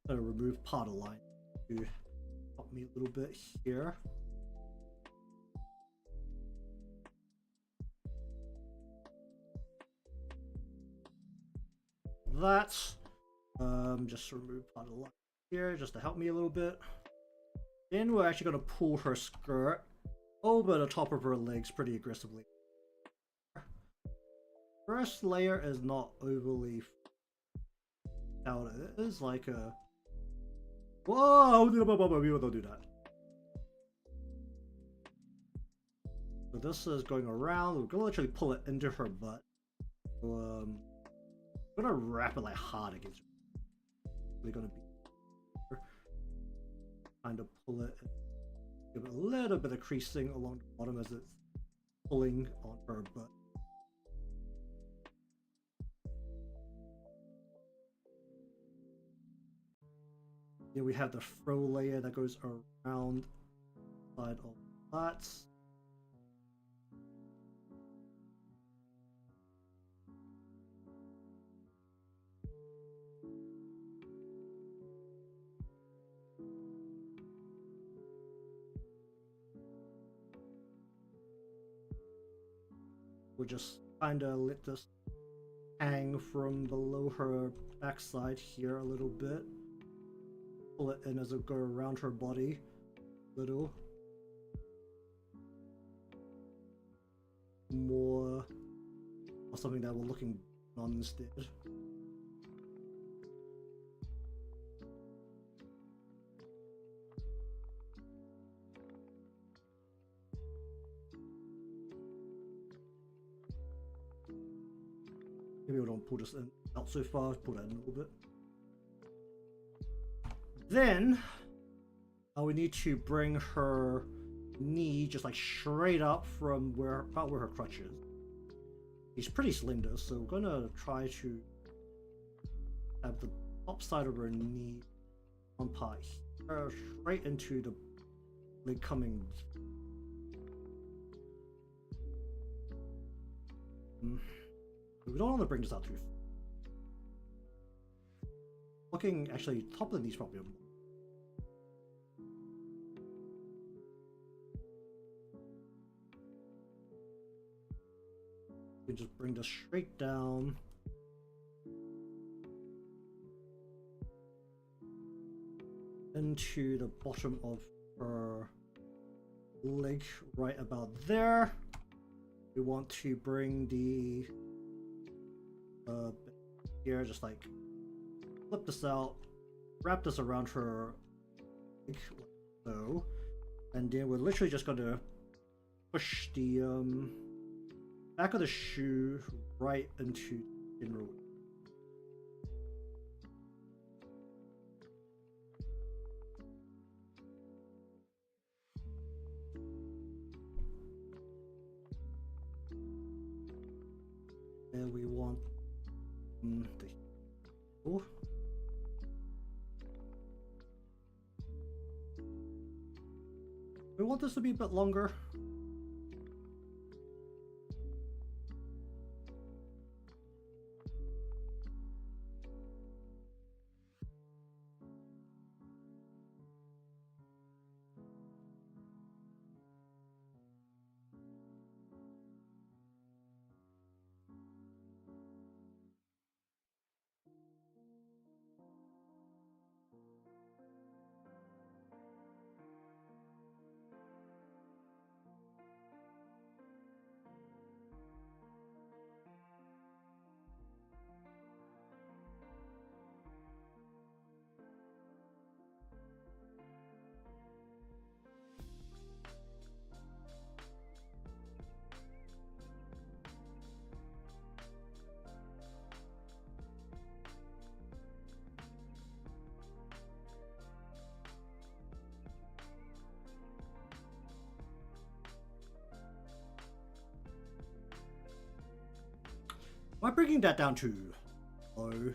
gonna remove part of the line to help me a little bit here. That just remove part of the line here just to help me a little bit. Then we're actually going to pull her skirt over the top of her legs pretty aggressively. First layer is not overly out. It is like a whoa, people don't do that. So this is going around. We're going to literally pull it into her butt. So, I'm gonna wrap it like hard against her. We're gonna be kind of pull it, give it a little bit of creasing along the bottom as it's pulling on her butt. Then we have the fro layer that goes around the side of that. We'll just kind of let this hang from below her backside here a little bit. Pull it in as it goes around her body a little. More or something that we're looking on instead. Maybe we don't pull this out so far, pull that in a little bit. Then, we need to bring her knee just like straight up from about where her crutch is. She's pretty slender, so we're gonna try to have the top side of her knee on part here, straight into the leg coming. We don't want to bring this out too far. Looking actually top of the knees probably. We just bring this straight down. into the bottom of her leg right about there. We want to bring the here, just like flip this out, wrap this around her leg like so, and then we're literally just gonna push the back of the shoe right into the inner wing. And we want the heel. We want this to be a bit longer. Am I bringing that down to low?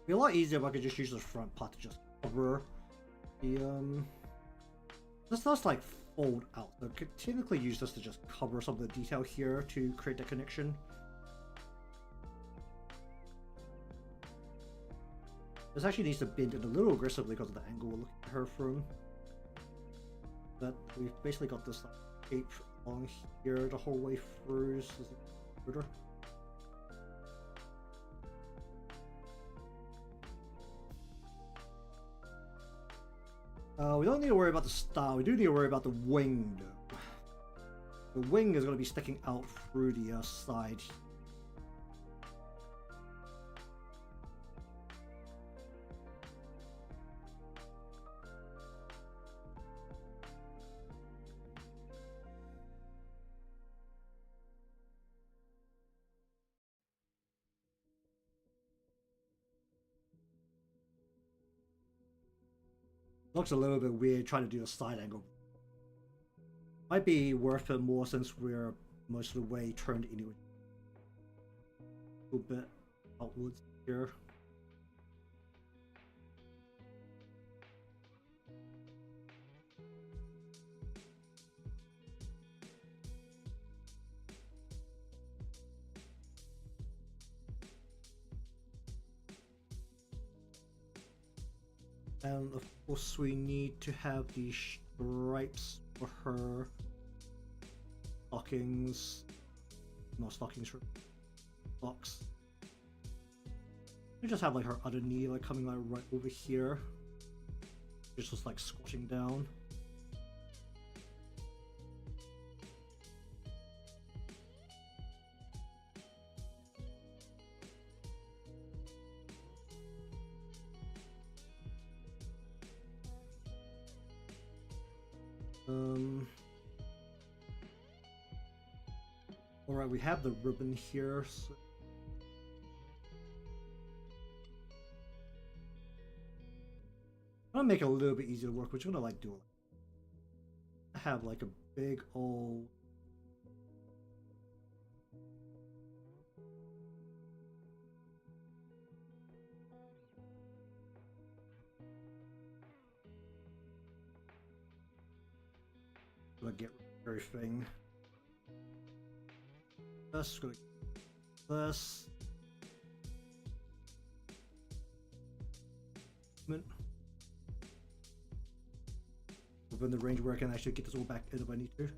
It'd be a lot easier if I could just use the front part to just cover the this does like fold out. So I could technically use this to just cover some of the detail here to create that connection. This actually needs to bend it a little aggressively because of the angle we're looking at her from. But we've basically got this like shape along here the whole way through. So we don't need to worry about the style. We do need to worry about the wing, though. The wing is going to be sticking out through the side. Looks a little bit weird trying to do a side angle. Might be worth it more since we're most of the way turned anyway. A little bit outwards here. And of course we need to have these stripes for her stockings. No stockings, socks. We just have like her other knee like coming like right over here. It's just like squashing down. Alright, we have the ribbon here. So I'm gonna make it a little bit easier to work with. We're gonna like do it. Have like a big old get everything. This, gonna this. Within the range where I can actually get this all back in if I need to.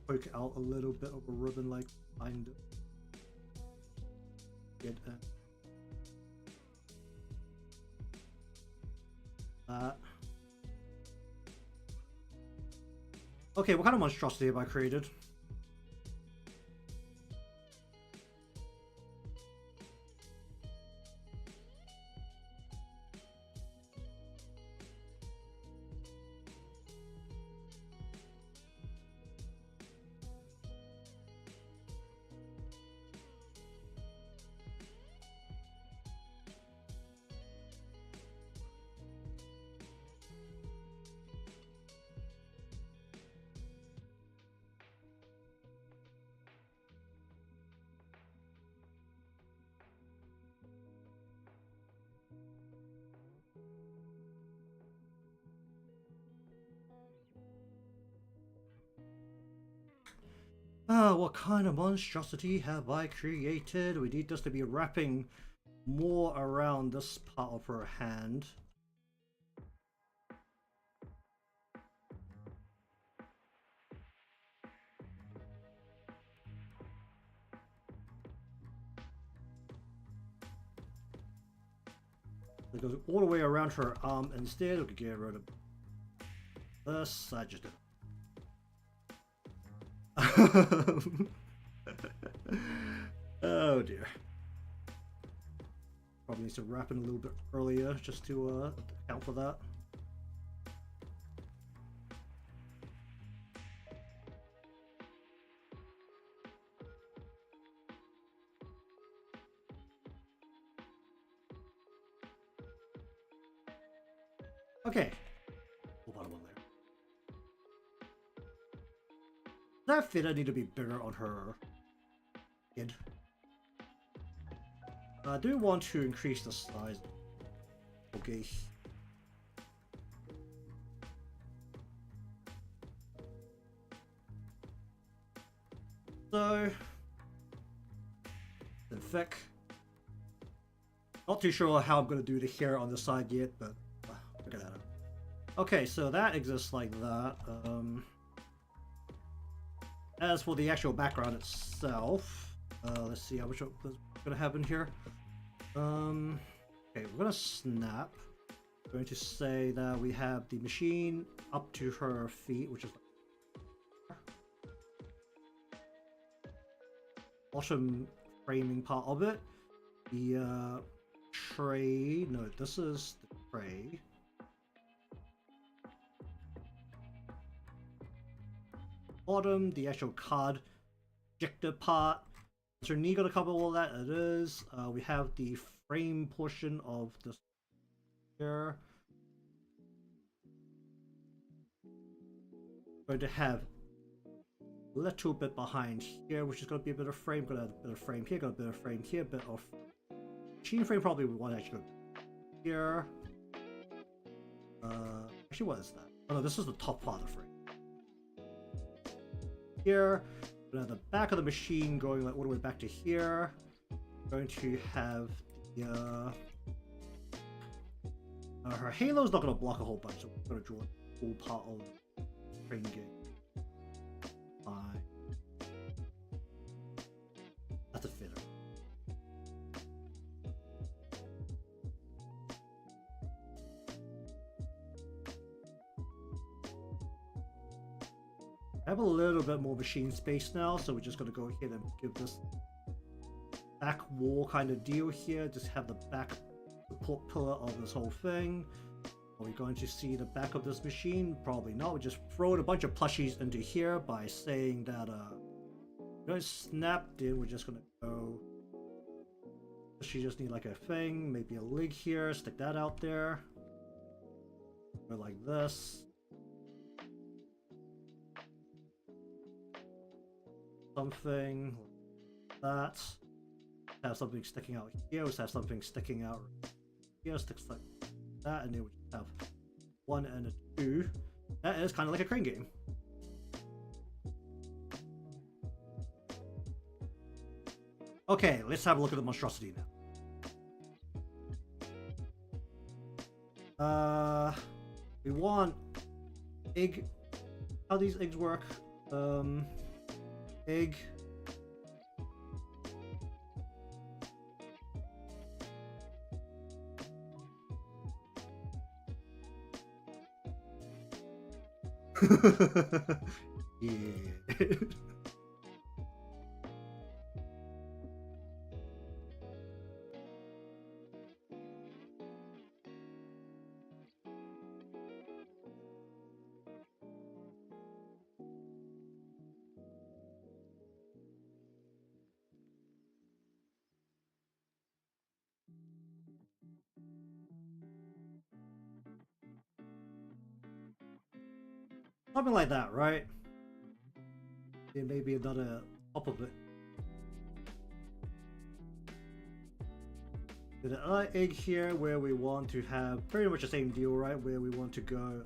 Poke out a little bit of a ribbon like behind it. Get that. Okay, what kind of monstrosity have I created? What kind of monstrosity have I created? We need this to be wrapping more around this part of her hand. It goes all the way around her arm instead. We could get rid of this. I just did it. Oh dear. Probably needs to wrap it a little bit earlier just to account for that. Okay. Bottom one there. That fit I need to be bigger on her head. I do want to increase the size. Okay. So, the thick. Not too sure how I'm going to do the hair on the side yet, but look at that. Okay, so that exists like that. As for the actual background itself, let's see how much is going to happen here. Okay, we're going to snap. We're going to say that we have the machine up to her feet, which is bottom framing part of it. The tray, no, this is the tray. Bottom, the actual card ejector part. Is your knee gonna cover all that? It is. We have the frame portion of this here. Going to have a little bit behind here, which is going to be a bit of frame. Going to have a bit of frame here, got a bit of frame here, bit of machine frame. Probably we want to actually go here. Actually, what is that? Oh no, this is the top part of the frame. Here, we're going to have the back of the machine going like all the way back to here. We're going to have the her halo's not going to block a whole bunch, so we're going to draw a full part of the frame game. That's a fitter. I have a little bit more machine space now, so we're just going to go ahead and give this back wall kind of deal here. Just have the back support pillar of this whole thing. Are we going to see the back of this machine? Probably not. We just throw a bunch of plushies into here by saying that we're going to snap in. We're just going to go. She just need like a thing, maybe a leg here. Stick that out there. Go like this. Something like that. Have something sticking out here. Let's have something sticking out here. Sticks like that, and then we just have one and a two. That is kind of like a crane game. Okay, let's have a look at the monstrosity now. We want egg. How these eggs work? Egg. Yeah. Something like that, right? Yeah, maybe another top of it. There's another egg here where we want to have pretty much the same deal, right? Where we want to go.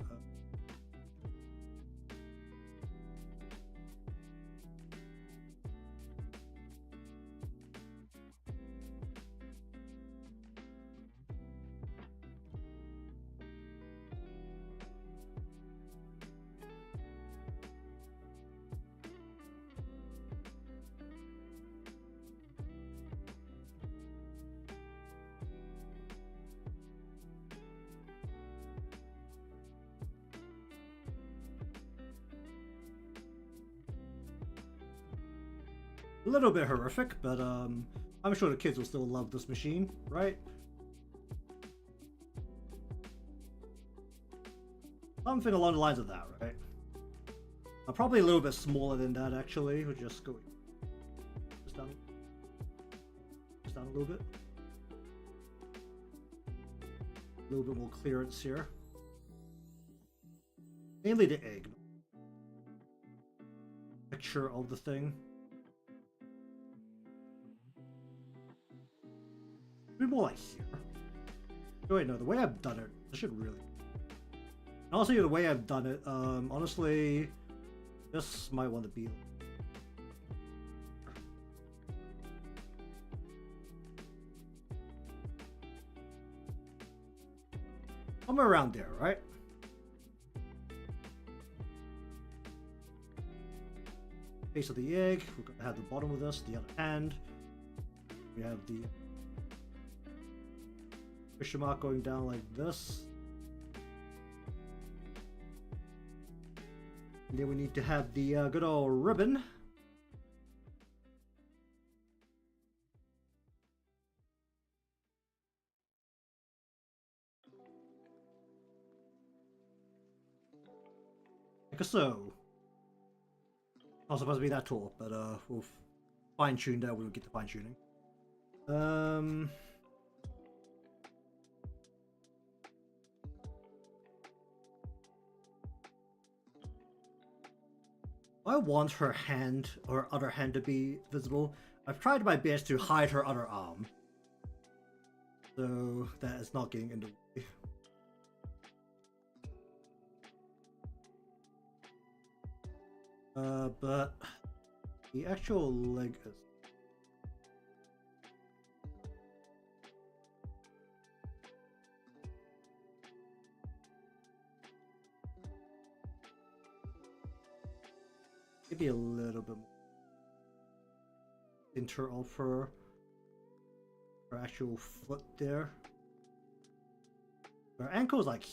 A little bit horrific, but I'm sure the kids will still love this machine, right? Something along the lines of that, right? Probably a little bit smaller than that, actually. We'll just go down a little bit. A little bit more clearance here. Mainly the egg. Picture of the thing. Maybe more like here. Oh, wait, no, the way I've done it, I should really. And also, the way I've done it, honestly, this might want to be. Somewhere around there, right? Base of the egg. We're going to have the bottom of this, the other hand. We have the question mark going down like this. And then we need to have the good old ribbon. Like so. Not supposed to be that tall, but we'll fine tune that. We'll get to fine tuning. I want her hand or other hand to be visible. I've tried my best to hide her other arm, so that is not getting in the way. But the actual leg is. Maybe a little bit more center of her actual foot there. Her ankle's like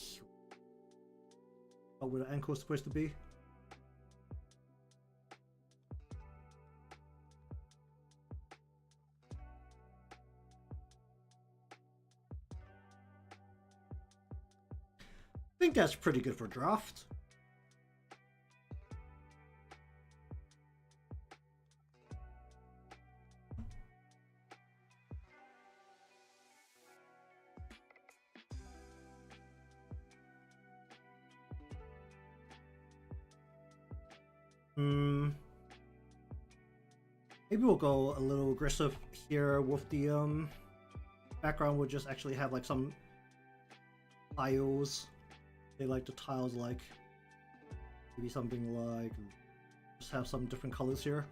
about where the ankle's supposed to be. I think that's pretty good for draft. Maybe we'll go a little aggressive here with the background. We'll just actually have like some tiles. They like the tiles, like maybe something like just have some different colors here.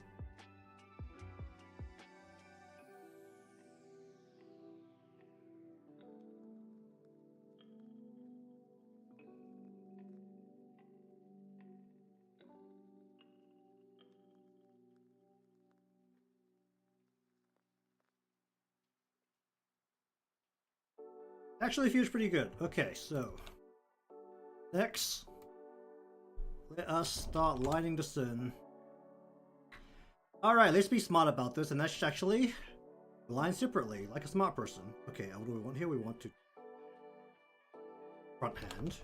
Actually feels pretty good. Okay, so next, let us start lining this in. Alright, let's be smart about this, and let's actually line separately, like a smart person. Okay, what do we want here? We want to front hand.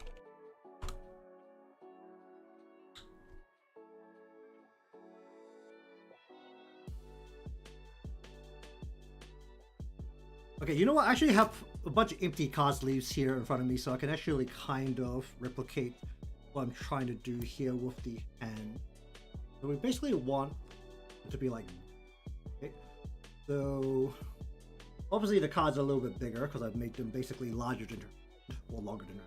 Okay, you know what? I actually have a bunch of empty card sleeves here in front of me, so I can actually kind of replicate what I'm trying to do here with the hand. So we basically want it to be like, okay. So obviously the cards are a little bit bigger because I've made them basically larger than her, or longer than her.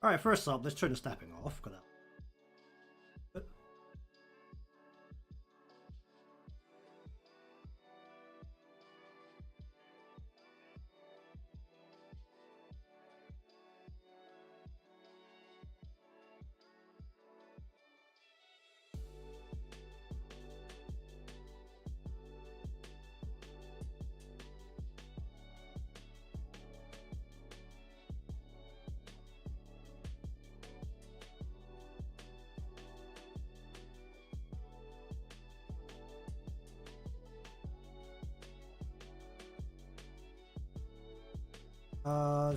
Alright, first up, let's turn the snapping off.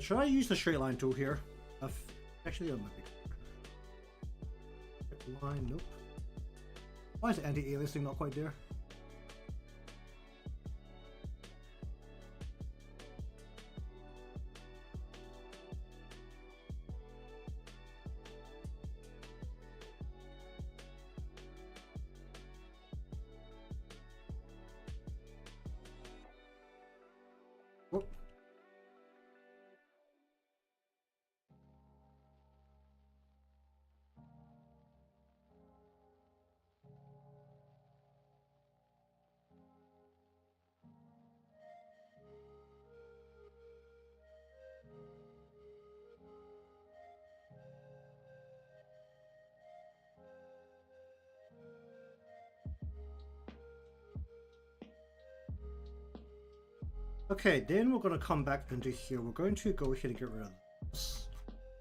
Should I use the straight line tool here? Actually, that might be straight line. Nope. Why is the anti-aliasing not quite there? Whoop. Okay, then we're going to come back into here. We're going to go ahead and get rid of this.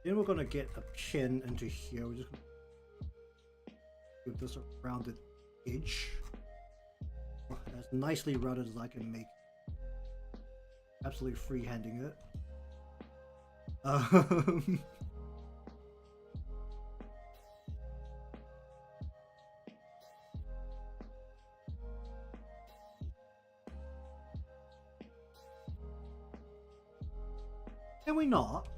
Then we're going to get a pin into here. We're just going to give this a rounded edge. As nicely rounded as I can make. Absolutely freehanding it. Can we not?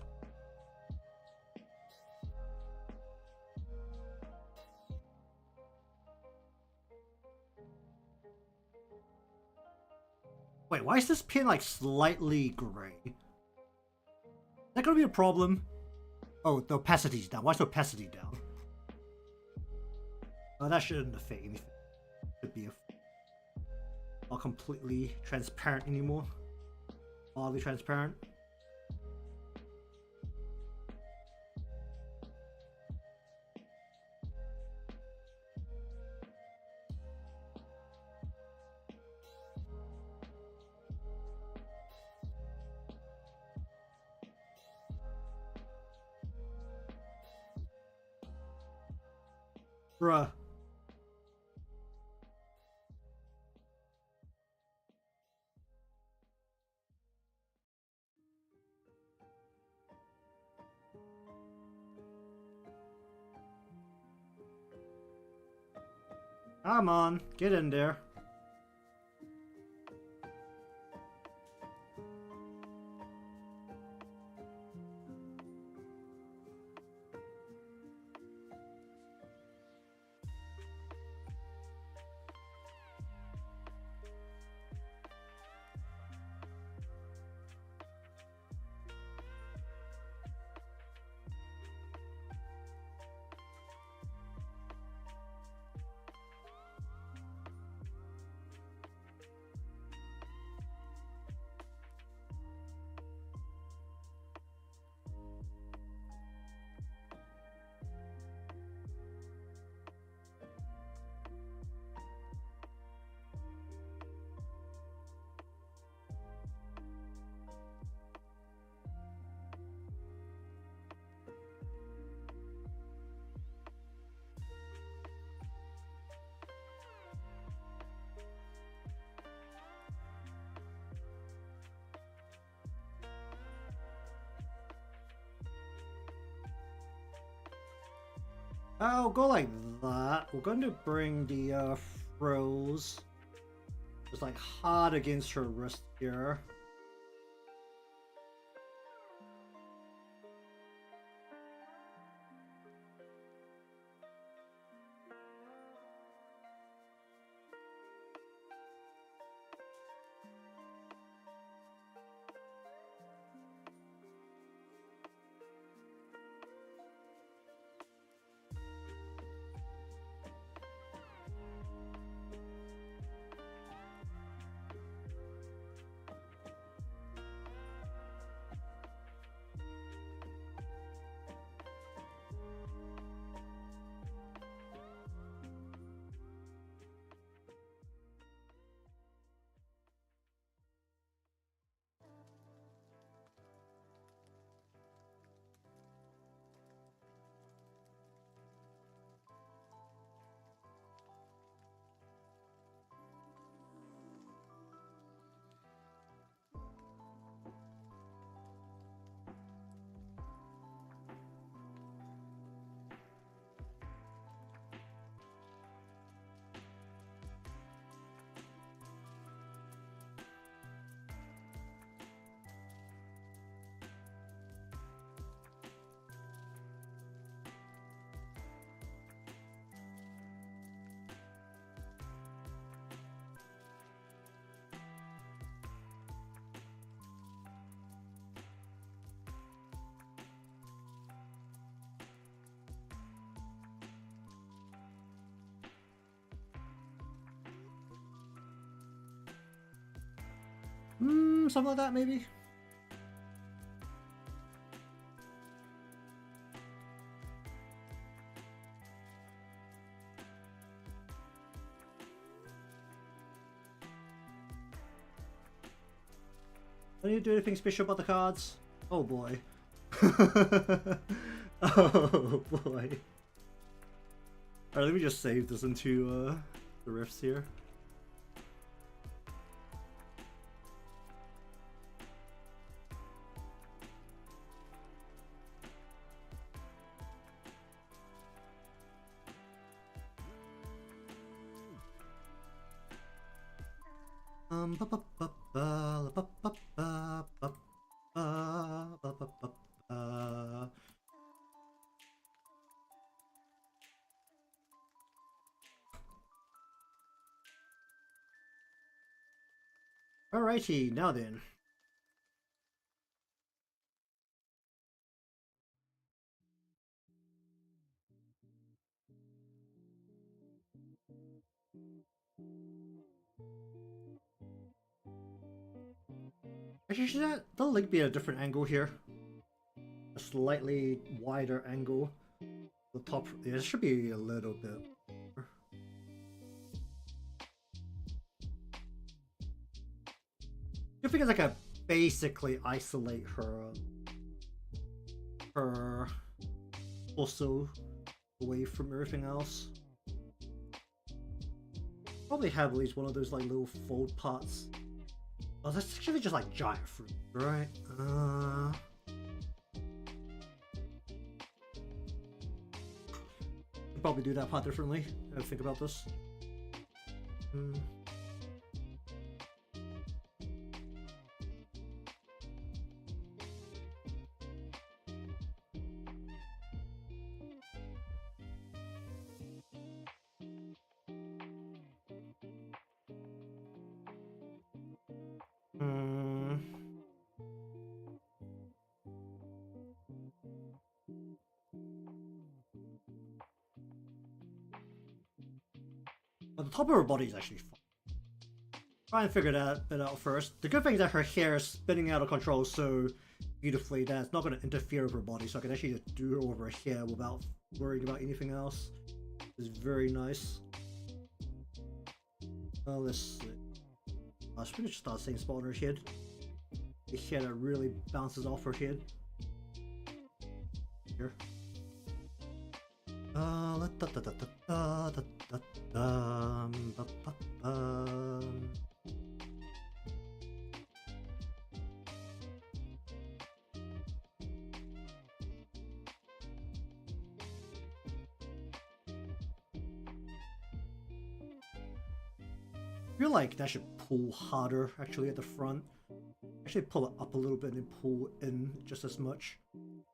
Wait, why is this pin like slightly gray? Is that gonna be a problem? Oh, the opacity's down. Why is the opacity down? Oh, that shouldn't affect anything. It should be not completely transparent anymore. Oddly transparent. Bruh. Come on, get in there. I'll go like that. We're going to bring the frills just like hard against her wrist here. Something like that, maybe? Don't you do anything special about the cards? Oh boy. Oh boy. Alright, let me just save this into the rifts here. Alrighty, now then. Actually, should the link be at a different angle here? A slightly wider angle. The top, yeah, it should be a little bit. I think it's like a basically isolate her also away from everything else. Probably have at least one of those like little fold parts. Oh, that's actually just like giant fruit, right? Probably do that part differently. I gotta think about this. But the top of her body is actually fine. Try and figure that out first. The good thing is that her hair is spinning out of control so beautifully that it's not going to interfere with her body, so I can actually just do it over her hair without worrying about anything else. It's very nice. Let's see. I should just start the same spot on her head. The hair that really bounces off her head. Here. feel like that should pull harder actually at the front. Actually pull it up a little bit and pull in just as much.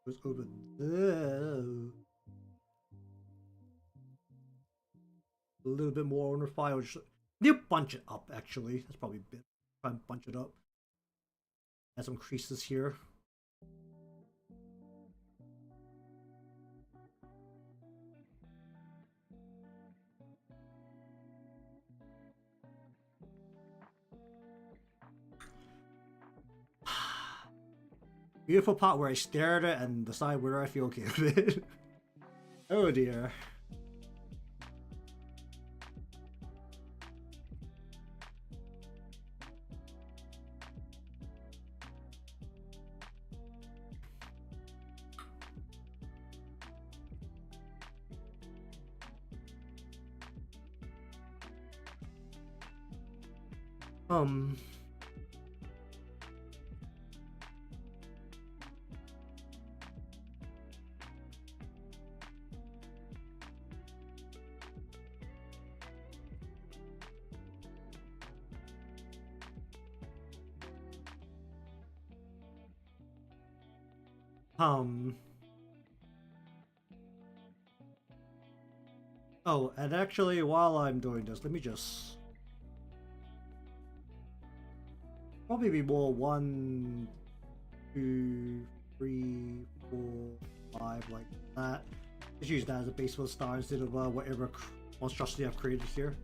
Goes over there. A little bit more on the file. Just need to bunch it up actually. That's probably a bit. Try and bunch it up. Add some creases here. Beautiful part where I stare at it and decide whether I feel okay with it. Oh dear. Oh, and actually, while I'm doing this, let me just probably be more 1, 2, 3, 4, 5, like that. Just use that as a base for the star instead of whatever monstrosity I've created here.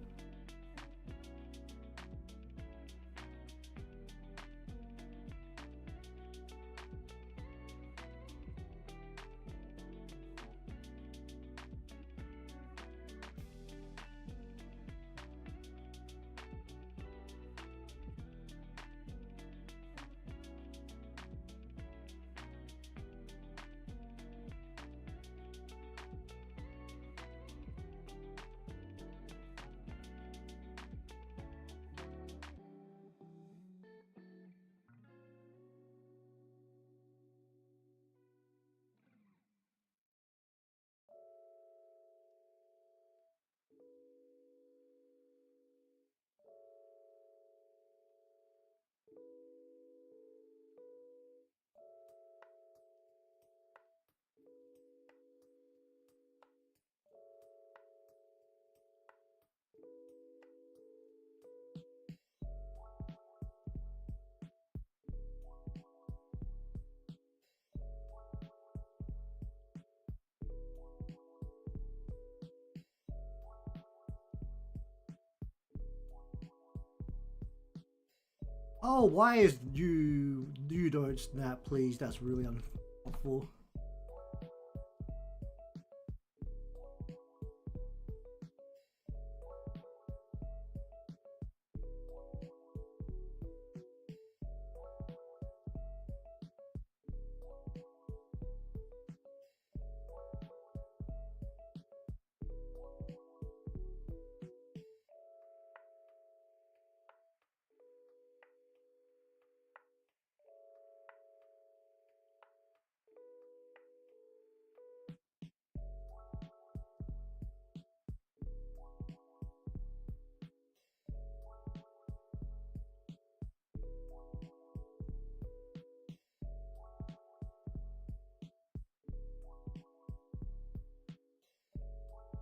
Oh, why is you don't snap, please? That's really unhelpful.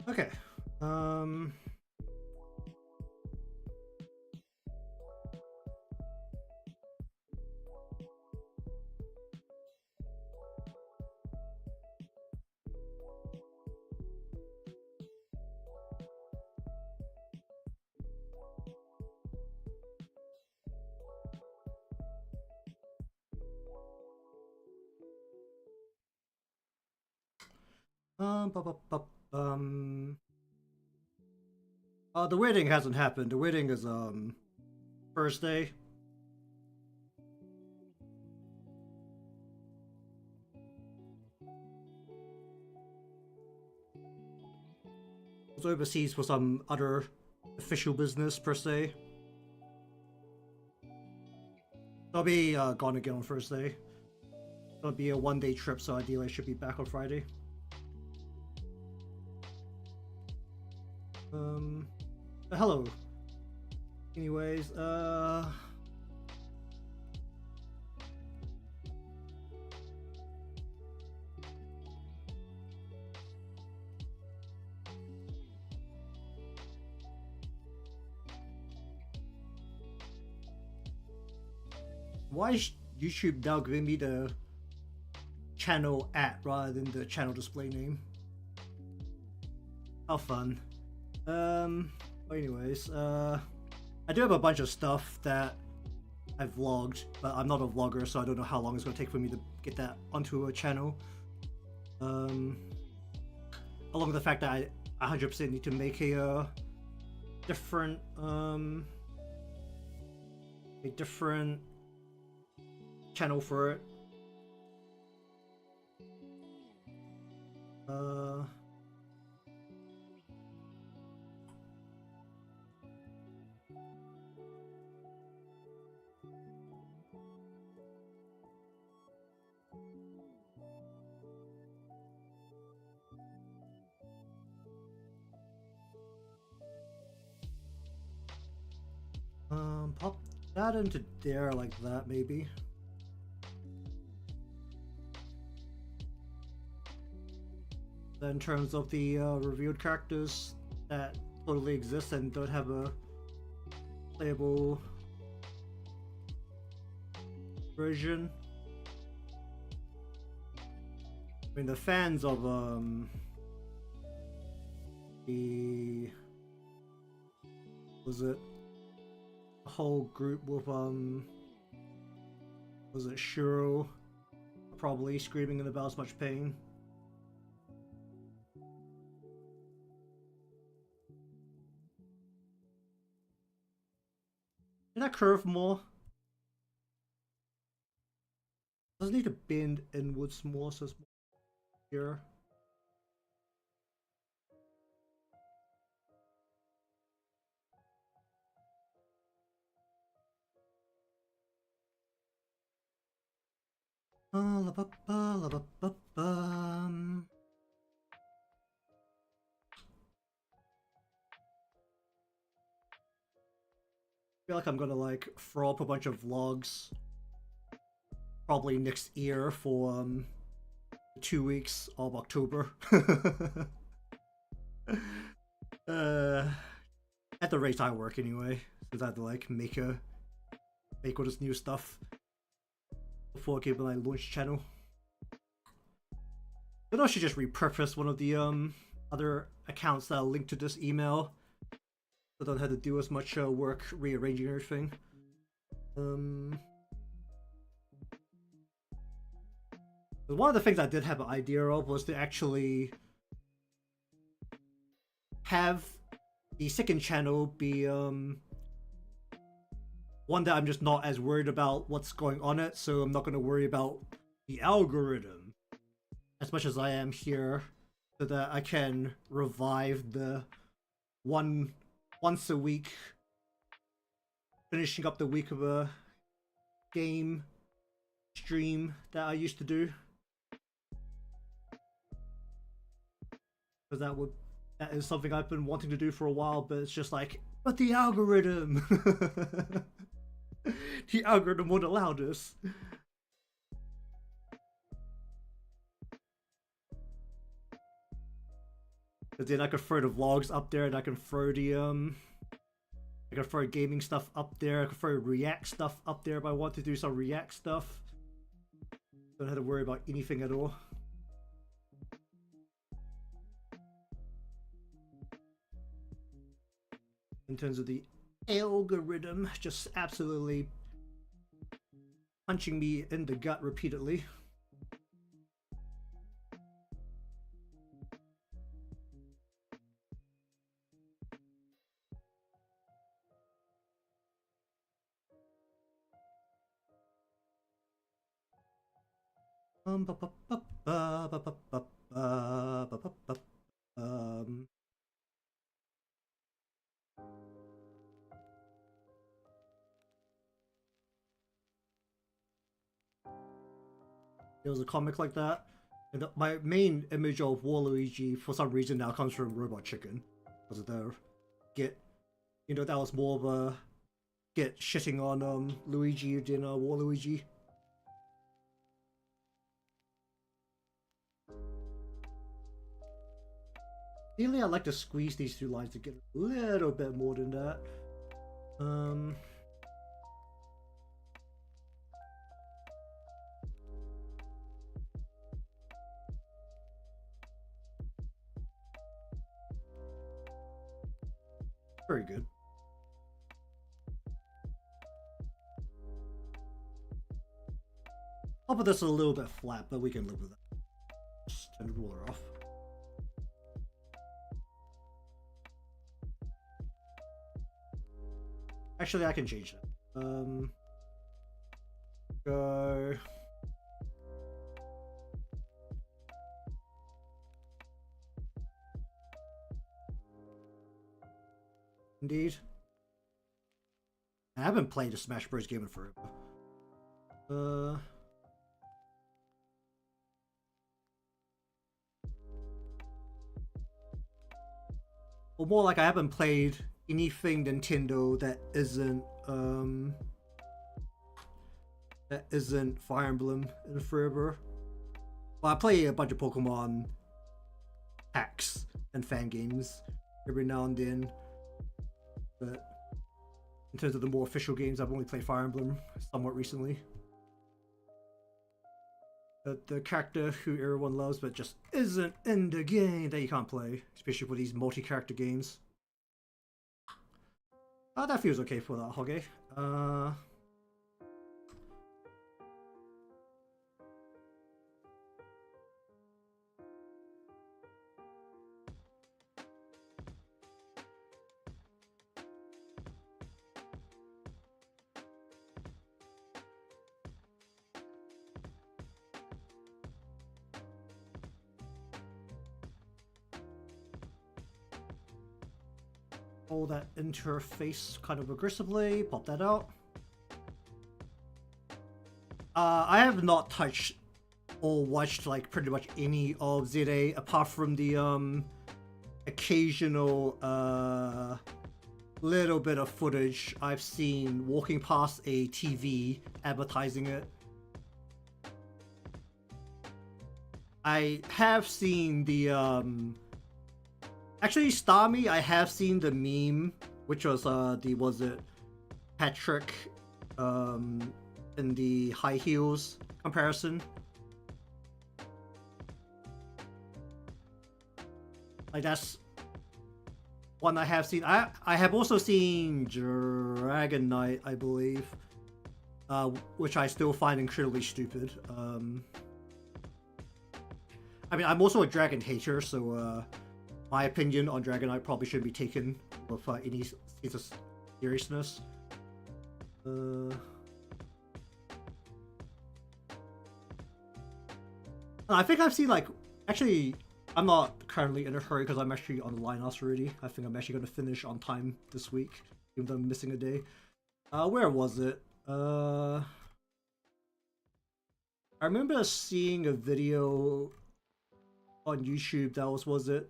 Okay. Bu- bu- bu- the wedding hasn't happened. The wedding is Thursday. It's overseas for some other official business per se. I'll be gone again on Thursday. It'll be a one-day trip, so ideally I should be back on Friday. Hello. Anyways, why is YouTube now giving me the channel at rather than the channel display name? How fun. Anyways, I do have a bunch of stuff that I've vlogged, but I'm not a vlogger, so I don't know how long it's going to take for me to get that onto a channel. Along with the fact that I 100% need to make a different channel for it. Pop that into there like that, maybe. In terms of the revealed characters that totally exist and don't have a playable version. I mean, the fans of was it a whole group with was it Shuro probably screaming in about as much pain. Can I curve more? Does it need to bend inwards more so it's more here? I feel like I'm gonna like throw up a bunch of vlogs probably next year for 2 weeks of October. At the rate I work anyway, since I had to like make all this new stuff before giving my launch channel. Then I should just repurpose one of the other accounts that are linked to this email, so I don't have to do as much work rearranging everything. One of the things I did have an idea of was to actually have the second channel be one that I'm just not as worried about what's going on it, so I'm not going to worry about the algorithm as much as I am here, so that I can revive the once a week finishing up the week of a game stream that I used to do. Because that is something I've been wanting to do for a while, but it's just like, but the algorithm! The algorithm won't allow this. But then I can throw the vlogs up there, and I can throw the I can throw gaming stuff up there, I can throw React stuff up there if I want to do some React stuff. Don't have to worry about anything at all. In terms of the algorithm, just absolutely punching me in the gut repeatedly. There was a comic like that, and my main image of Waluigi for some reason now comes from Robot Chicken, because of the Git. You know, that was more of a get shitting on Luigi in Waluigi. Ideally, I'd like to squeeze these two lines to get a little bit more than that. Very good. I'll put this a little bit flat, but we can live with that. Just turn the ruler off. Actually, I can change that. Go. Indeed. I haven't played a Smash Bros. Game in forever. Or more like I haven't played anything Nintendo that isn't Fire Emblem in forever. Well, I play a bunch of Pokemon hacks and fan games every now and then, but in terms of the more official games, I've only played Fire Emblem somewhat recently. The character who everyone loves but just isn't in the game that you can't play, especially for these multi-character games. That feels okay for that, Hoge. Pull that interface kind of aggressively, pop that out. I have not touched or watched like pretty much any of ZA apart from the occasional little bit of footage I've seen walking past a TV advertising it. I have seen the actually, Starmie, I have seen the meme, which was was it Patrick in the high heels comparison. Like that's one I have seen. I have also seen Dragon Knight, I believe, which I still find incredibly stupid. I mean, I'm also a Dragon hater, so my opinion on Dragon Knight probably shouldn't be taken with any sense of seriousness. I think I've seen like, actually, I'm not currently in a hurry because I'm actually on the line already. I think I'm actually going to finish on time this week, even though I'm missing a day. Where was it? I remember seeing a video on YouTube that was it?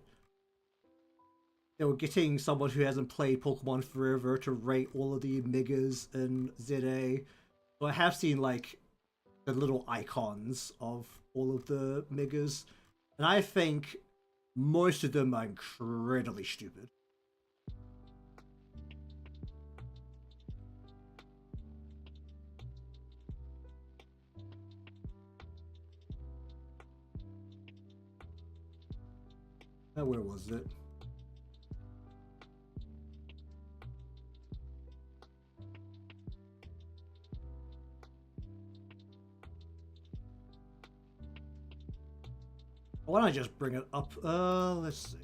They were getting someone who hasn't played Pokemon forever to rate all of the Megas in ZA. So I have seen like the little icons of all of the Megas, and I think most of them are incredibly stupid. Where was it? Why don't I just bring it up? Let's see.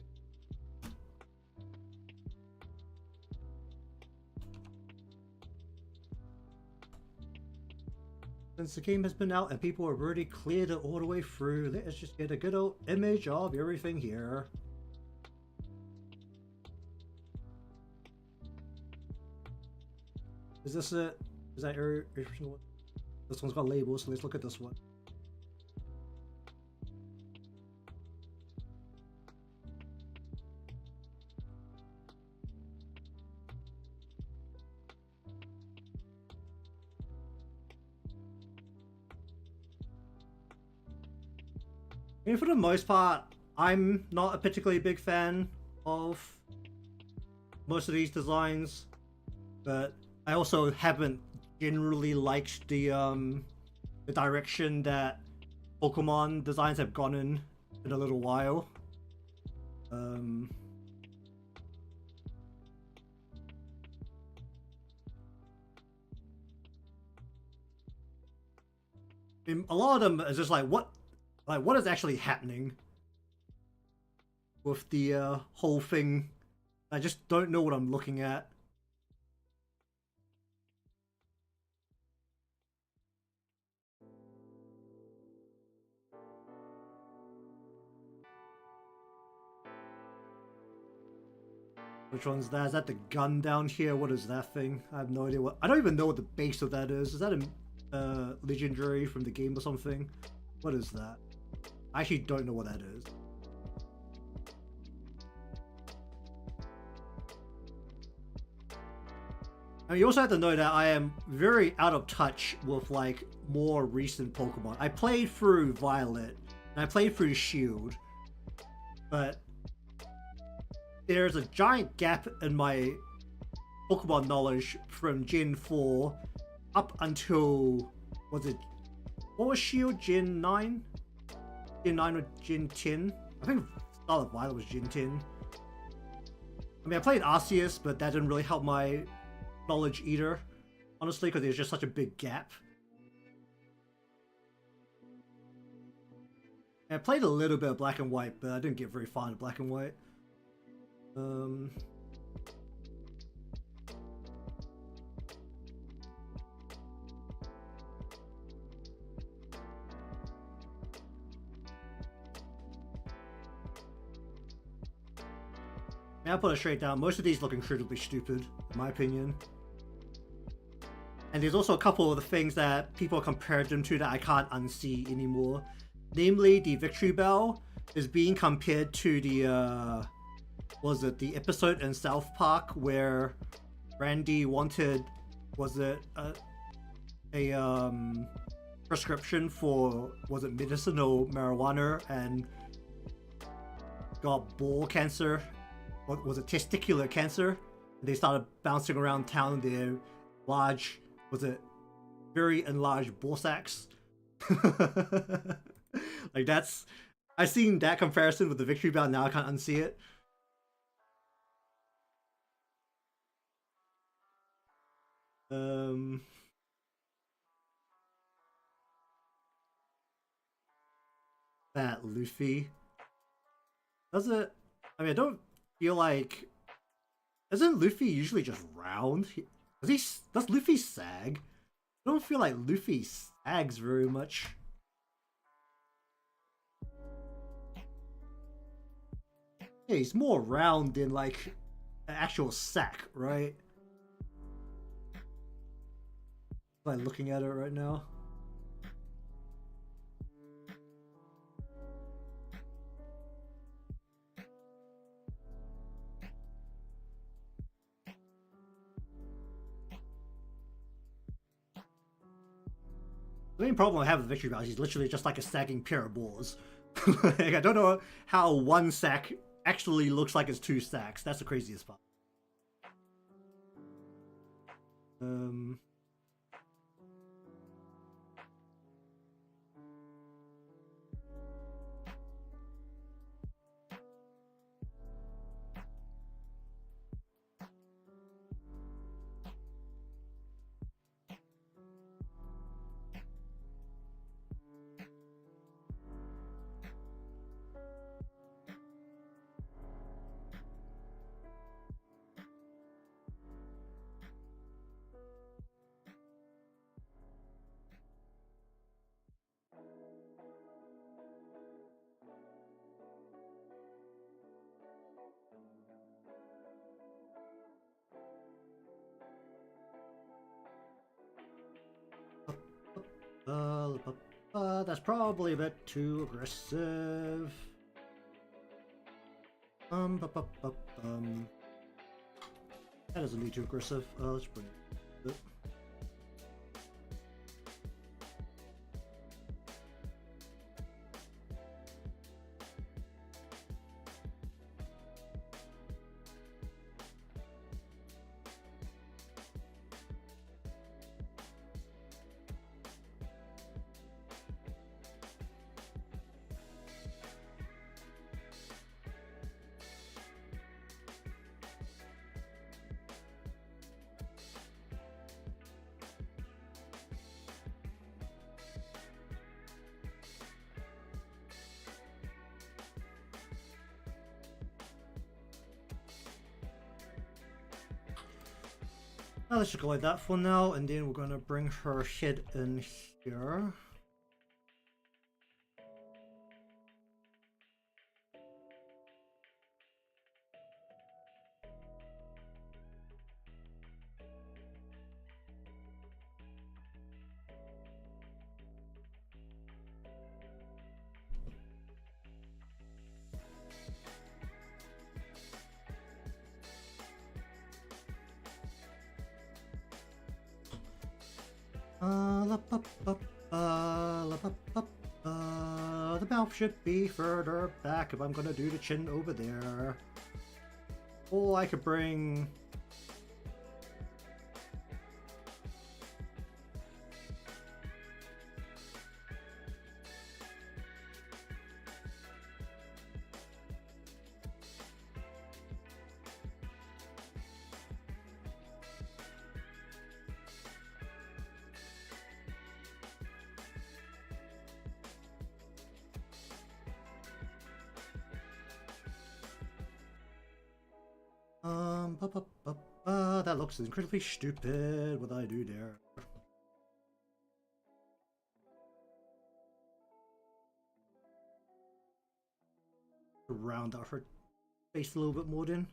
Since the game has been out and people have already cleared it all the way through, let's just get a good old image of everything here. Is this it? Is that every single one? This one's got labels, so let's look at this one. I mean, for the most part, I'm not a particularly big fan of most of these designs, but I also haven't generally liked the direction that Pokemon designs have gone in a little while. I mean, a lot of them is just like what is actually happening with the whole thing. I just don't know what I'm looking at. Which one's that? Is that the gun down here? What is that thing? I have no idea what. I don't even know what the base of that is. Is that a legendary from the game or something? What is that? I actually don't know what that is. And you also have to know that I am very out of touch with like more recent Pokemon. I played through Violet and I played through Shield, but there's a giant gap in my Pokemon knowledge from Gen 4 up until, what was Shield? Gen 9? Gen 9 or Gen 10? I think Scarlet Violet was Gen 10. I mean, I played Arceus, but that didn't really help my knowledge either, honestly, because there's just such a big gap. And I played a little bit of Black and White, but I didn't get very far into Black and White. I'll put it straight down. Most of these look incredibly stupid, in my opinion. And there's also a couple of the things that people compared them to that I can't unsee anymore. Namely, the Victory Bell is being compared to the, was it the episode in South Park where Randy wanted, was it a prescription for, was it medicinal marijuana, and got ball cancer? What was it, testicular cancer? They started bouncing around town. Their large, was it very enlarged ball sacks? Like that's, I've seen that comparison with the Victory Bell. Now I can't unsee it. That Lofi. Does it? I mean, I don't feel like. Isn't Luffy usually just round? Does Luffy sag? I don't feel like Luffy sags very much. Yeah, he's more round than like an actual sack, right? Am I looking at it right now? The main problem I have with Victory Bell is he's literally just like a sagging pair of balls. Like, I don't know how one sack actually looks like it's two sacks. That's the craziest part. That's probably a bit too aggressive. That doesn't be too aggressive. Let's bring it. Let's just go like that for now, and then we're gonna bring her head in here. The mouth should be further back if I'm gonna do the chin over there. Or I could bring... that looks incredibly stupid. What do I do there? Round out her face a little bit more then.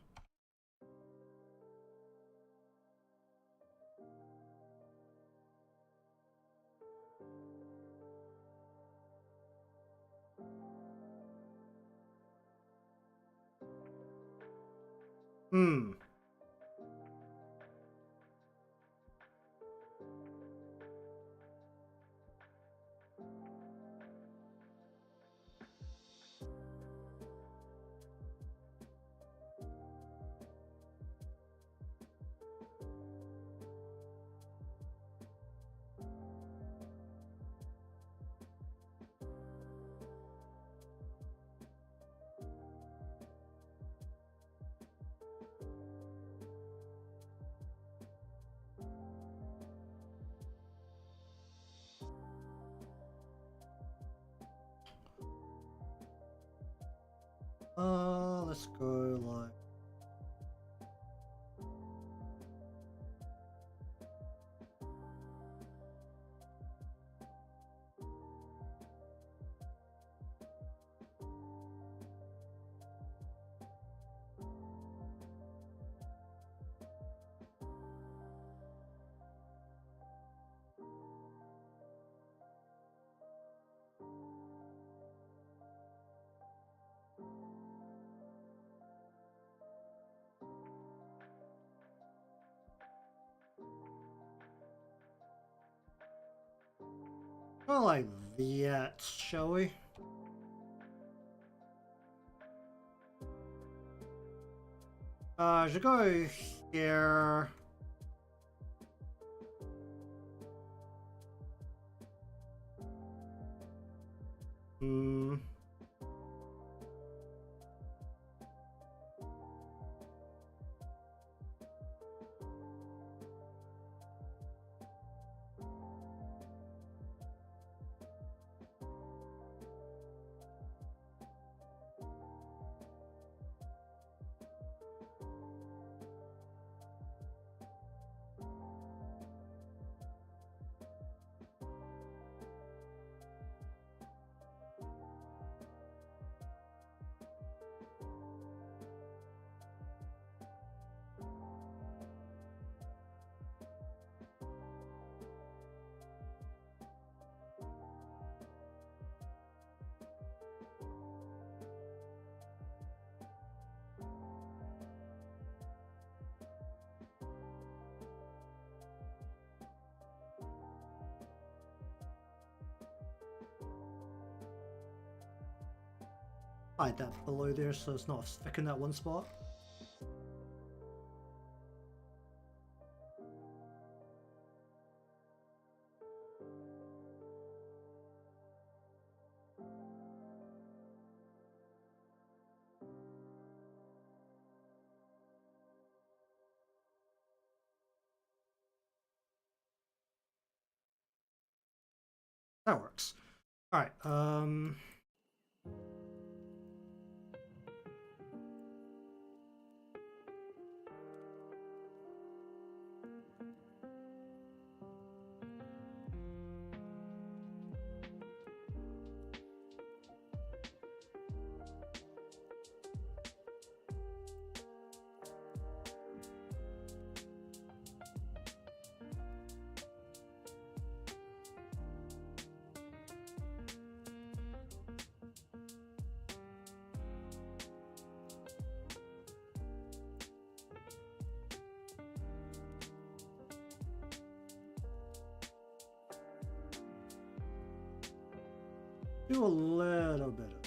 Let's go like... I like that, shall we? Should go here. Hide that below there so it's not thick in that one spot. That works. Alright, Do a little bit of.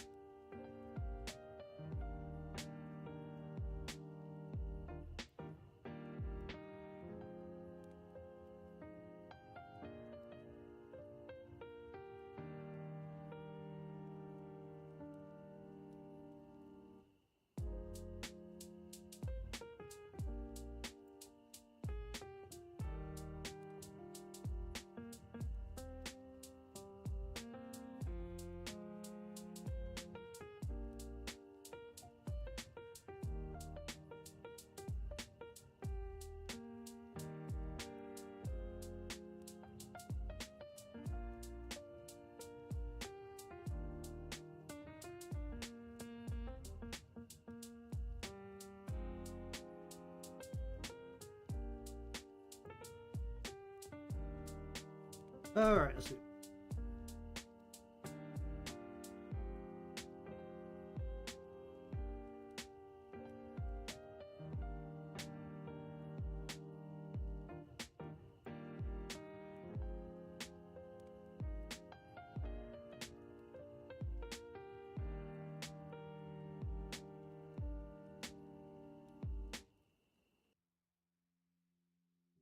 Alright, let's see.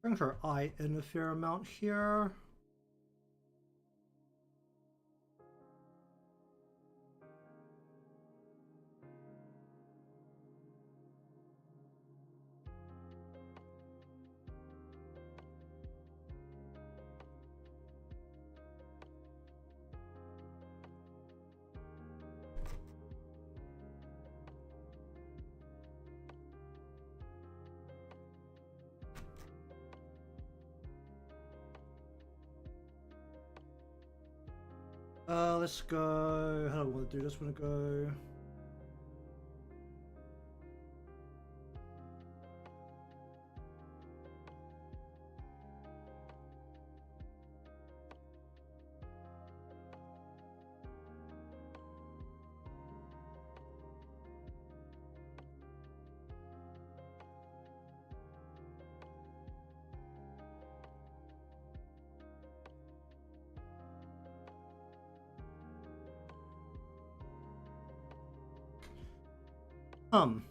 Bring her eye in a fair amount here. Let's go. How do I want to do this? Want to go? Um.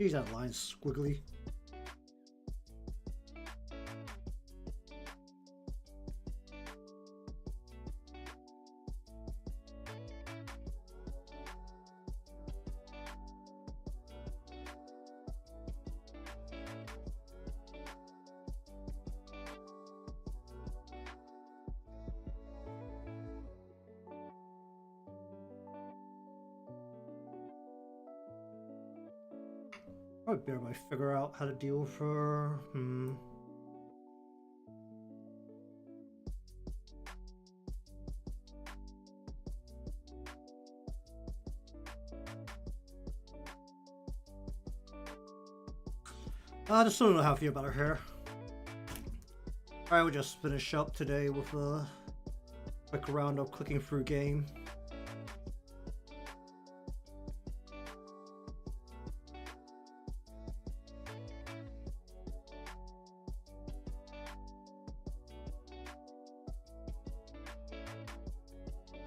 Geez, that line's squiggly. Probably better if I figure out how to deal with her. I just don't know how I feel about her hair. Alright, we'll just finish up today with a quick round of clicking through game.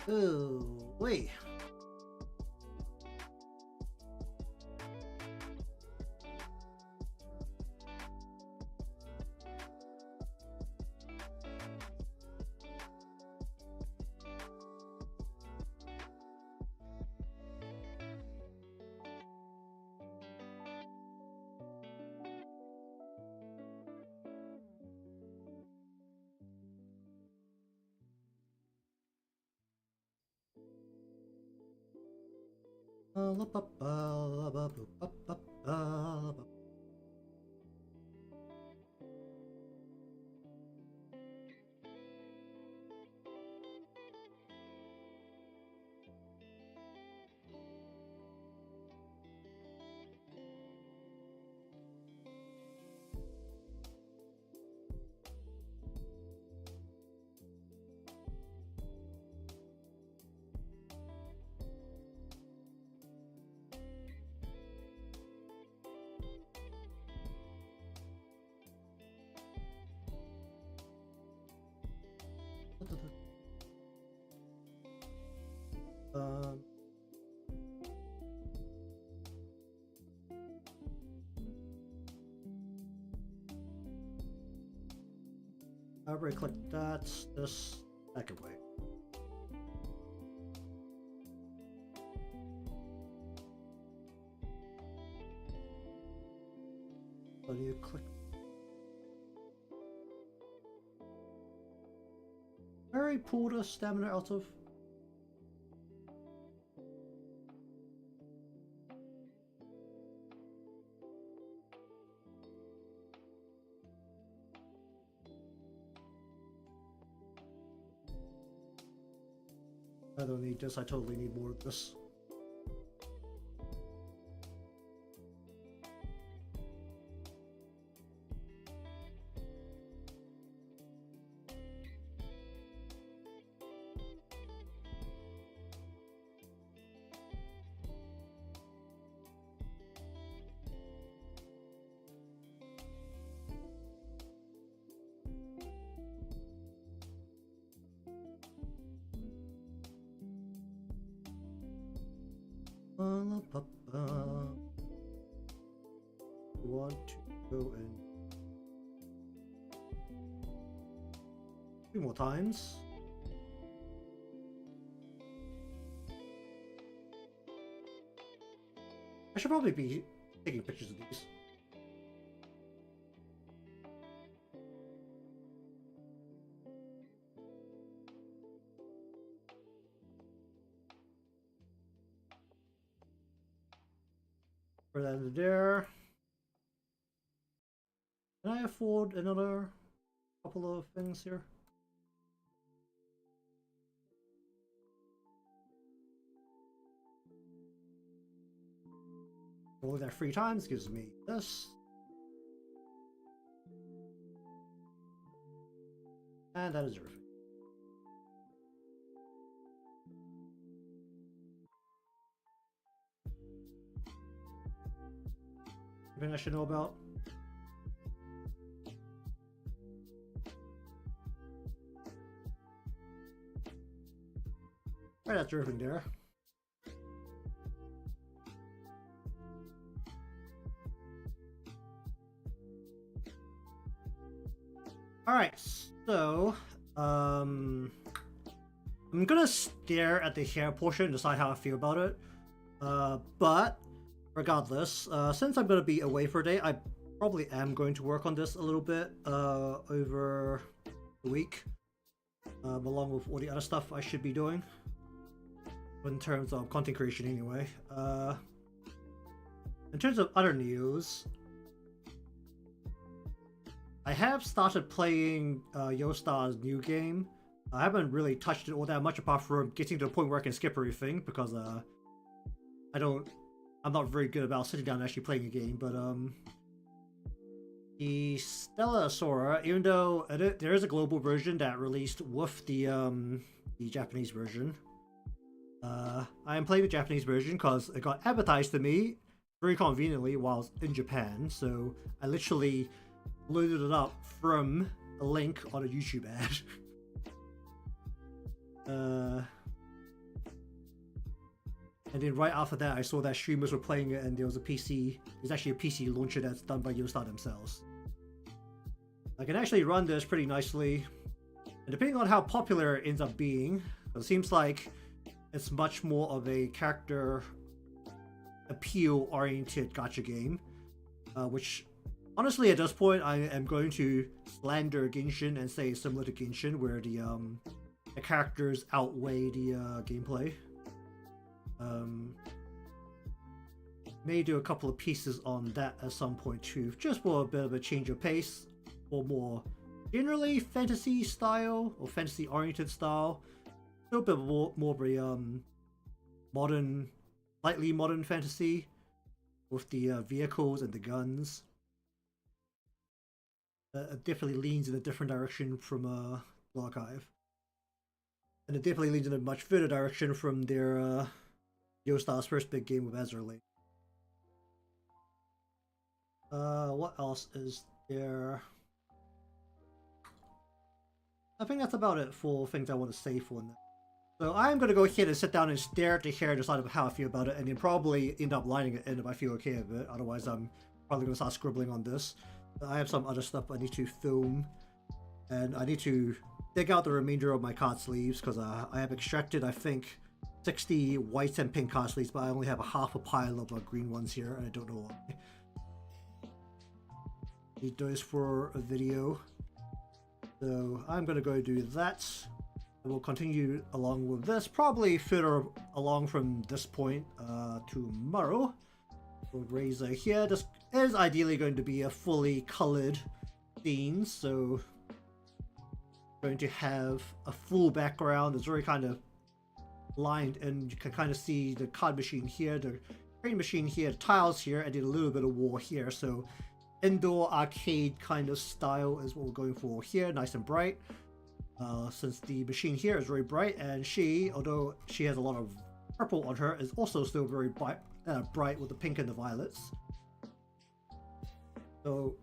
Oh, wait. I'll right click that, this, that can wait. So you click. Very pull the stamina out of. I don't need this, I totally need more of this. Want to go in 2 more times. I should probably be taking pictures of these. Put that in there. Can I afford another couple of things here? Rolling that 3 times gives me this. And that is everything. Anything I should know about? Right, that's everything there. Alright, so I'm gonna stare at the hair portion and decide how I feel about it. But regardless, since I'm gonna be away for a day, I probably am going to work on this a little bit over the week, along with all the other stuff I should be doing in terms of content creation anyway. In terms of other news, I have started playing Yostar's new game. I haven't really touched it all that much apart from getting to the point where I can skip everything because I'm not very good about sitting down and actually playing a game, but the Stella Sora, even though there is a global version that released with the Japanese version, I am playing the Japanese version because it got advertised to me very conveniently while I was in Japan, so I literally loaded it up from a link on a YouTube ad. And then right after that, I saw that streamers were playing it, and there's actually a PC launcher that's done by Yostar themselves. I can actually run this pretty nicely, and depending on how popular it ends up being, it seems like it's much more of a character appeal-oriented gacha game, which honestly at this point I am going to slander Genshin and say it's similar to Genshin, where the characters outweigh the gameplay. May do a couple of pieces on that at some point too, just for a bit of a change of pace, or more generally fantasy style or fantasy oriented style. A little bit more of a modern, slightly modern fantasy with the vehicles and the guns. It definitely leans in a different direction from Archive, and it definitely leans in a much further direction from their Yosta's first big game with Azurlane. What else is there? I think that's about it for things I want to say for now. So I'm going to go ahead and sit down and stare at the hair, decide how I feel about it, and then probably end up lining it in if I feel okay with it. Otherwise, I'm probably going to start scribbling on this. I have some other stuff I need to film, and I need to dig out the remainder of my card sleeves because I have extracted, I think, 60 white and pink card sleeves, but I only have a half a pile of green ones here, and I don't know why. Need those for a video. So I'm going to go do that. We'll continue along with this, probably further along from this point tomorrow. With Reiza here. This is ideally going to be a fully colored scene, so going to have a full background. It's very kind of lined, and you can kind of see the card machine here, the train machine here, the tiles here, and then a little bit of war here. So indoor arcade kind of style is what we're going for here, nice and bright. Since the machine here is very bright, and she, although she has a lot of purple on her, is also still very bright with the pink and the violets. So,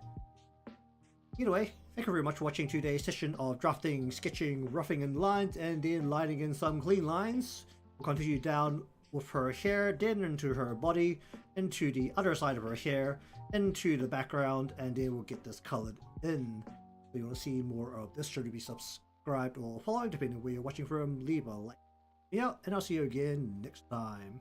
either way, thank you very much for watching today's session of drafting, sketching, roughing in lines, and then lining in some clean lines. We'll continue down with her hair, then into her body, into the other side of her hair, into the background, and then we'll get this colored in. If you want to see more of this, sure to be subscribed or following, depending on where you're watching from. Leave a like. Yeah, and I'll see you again next time.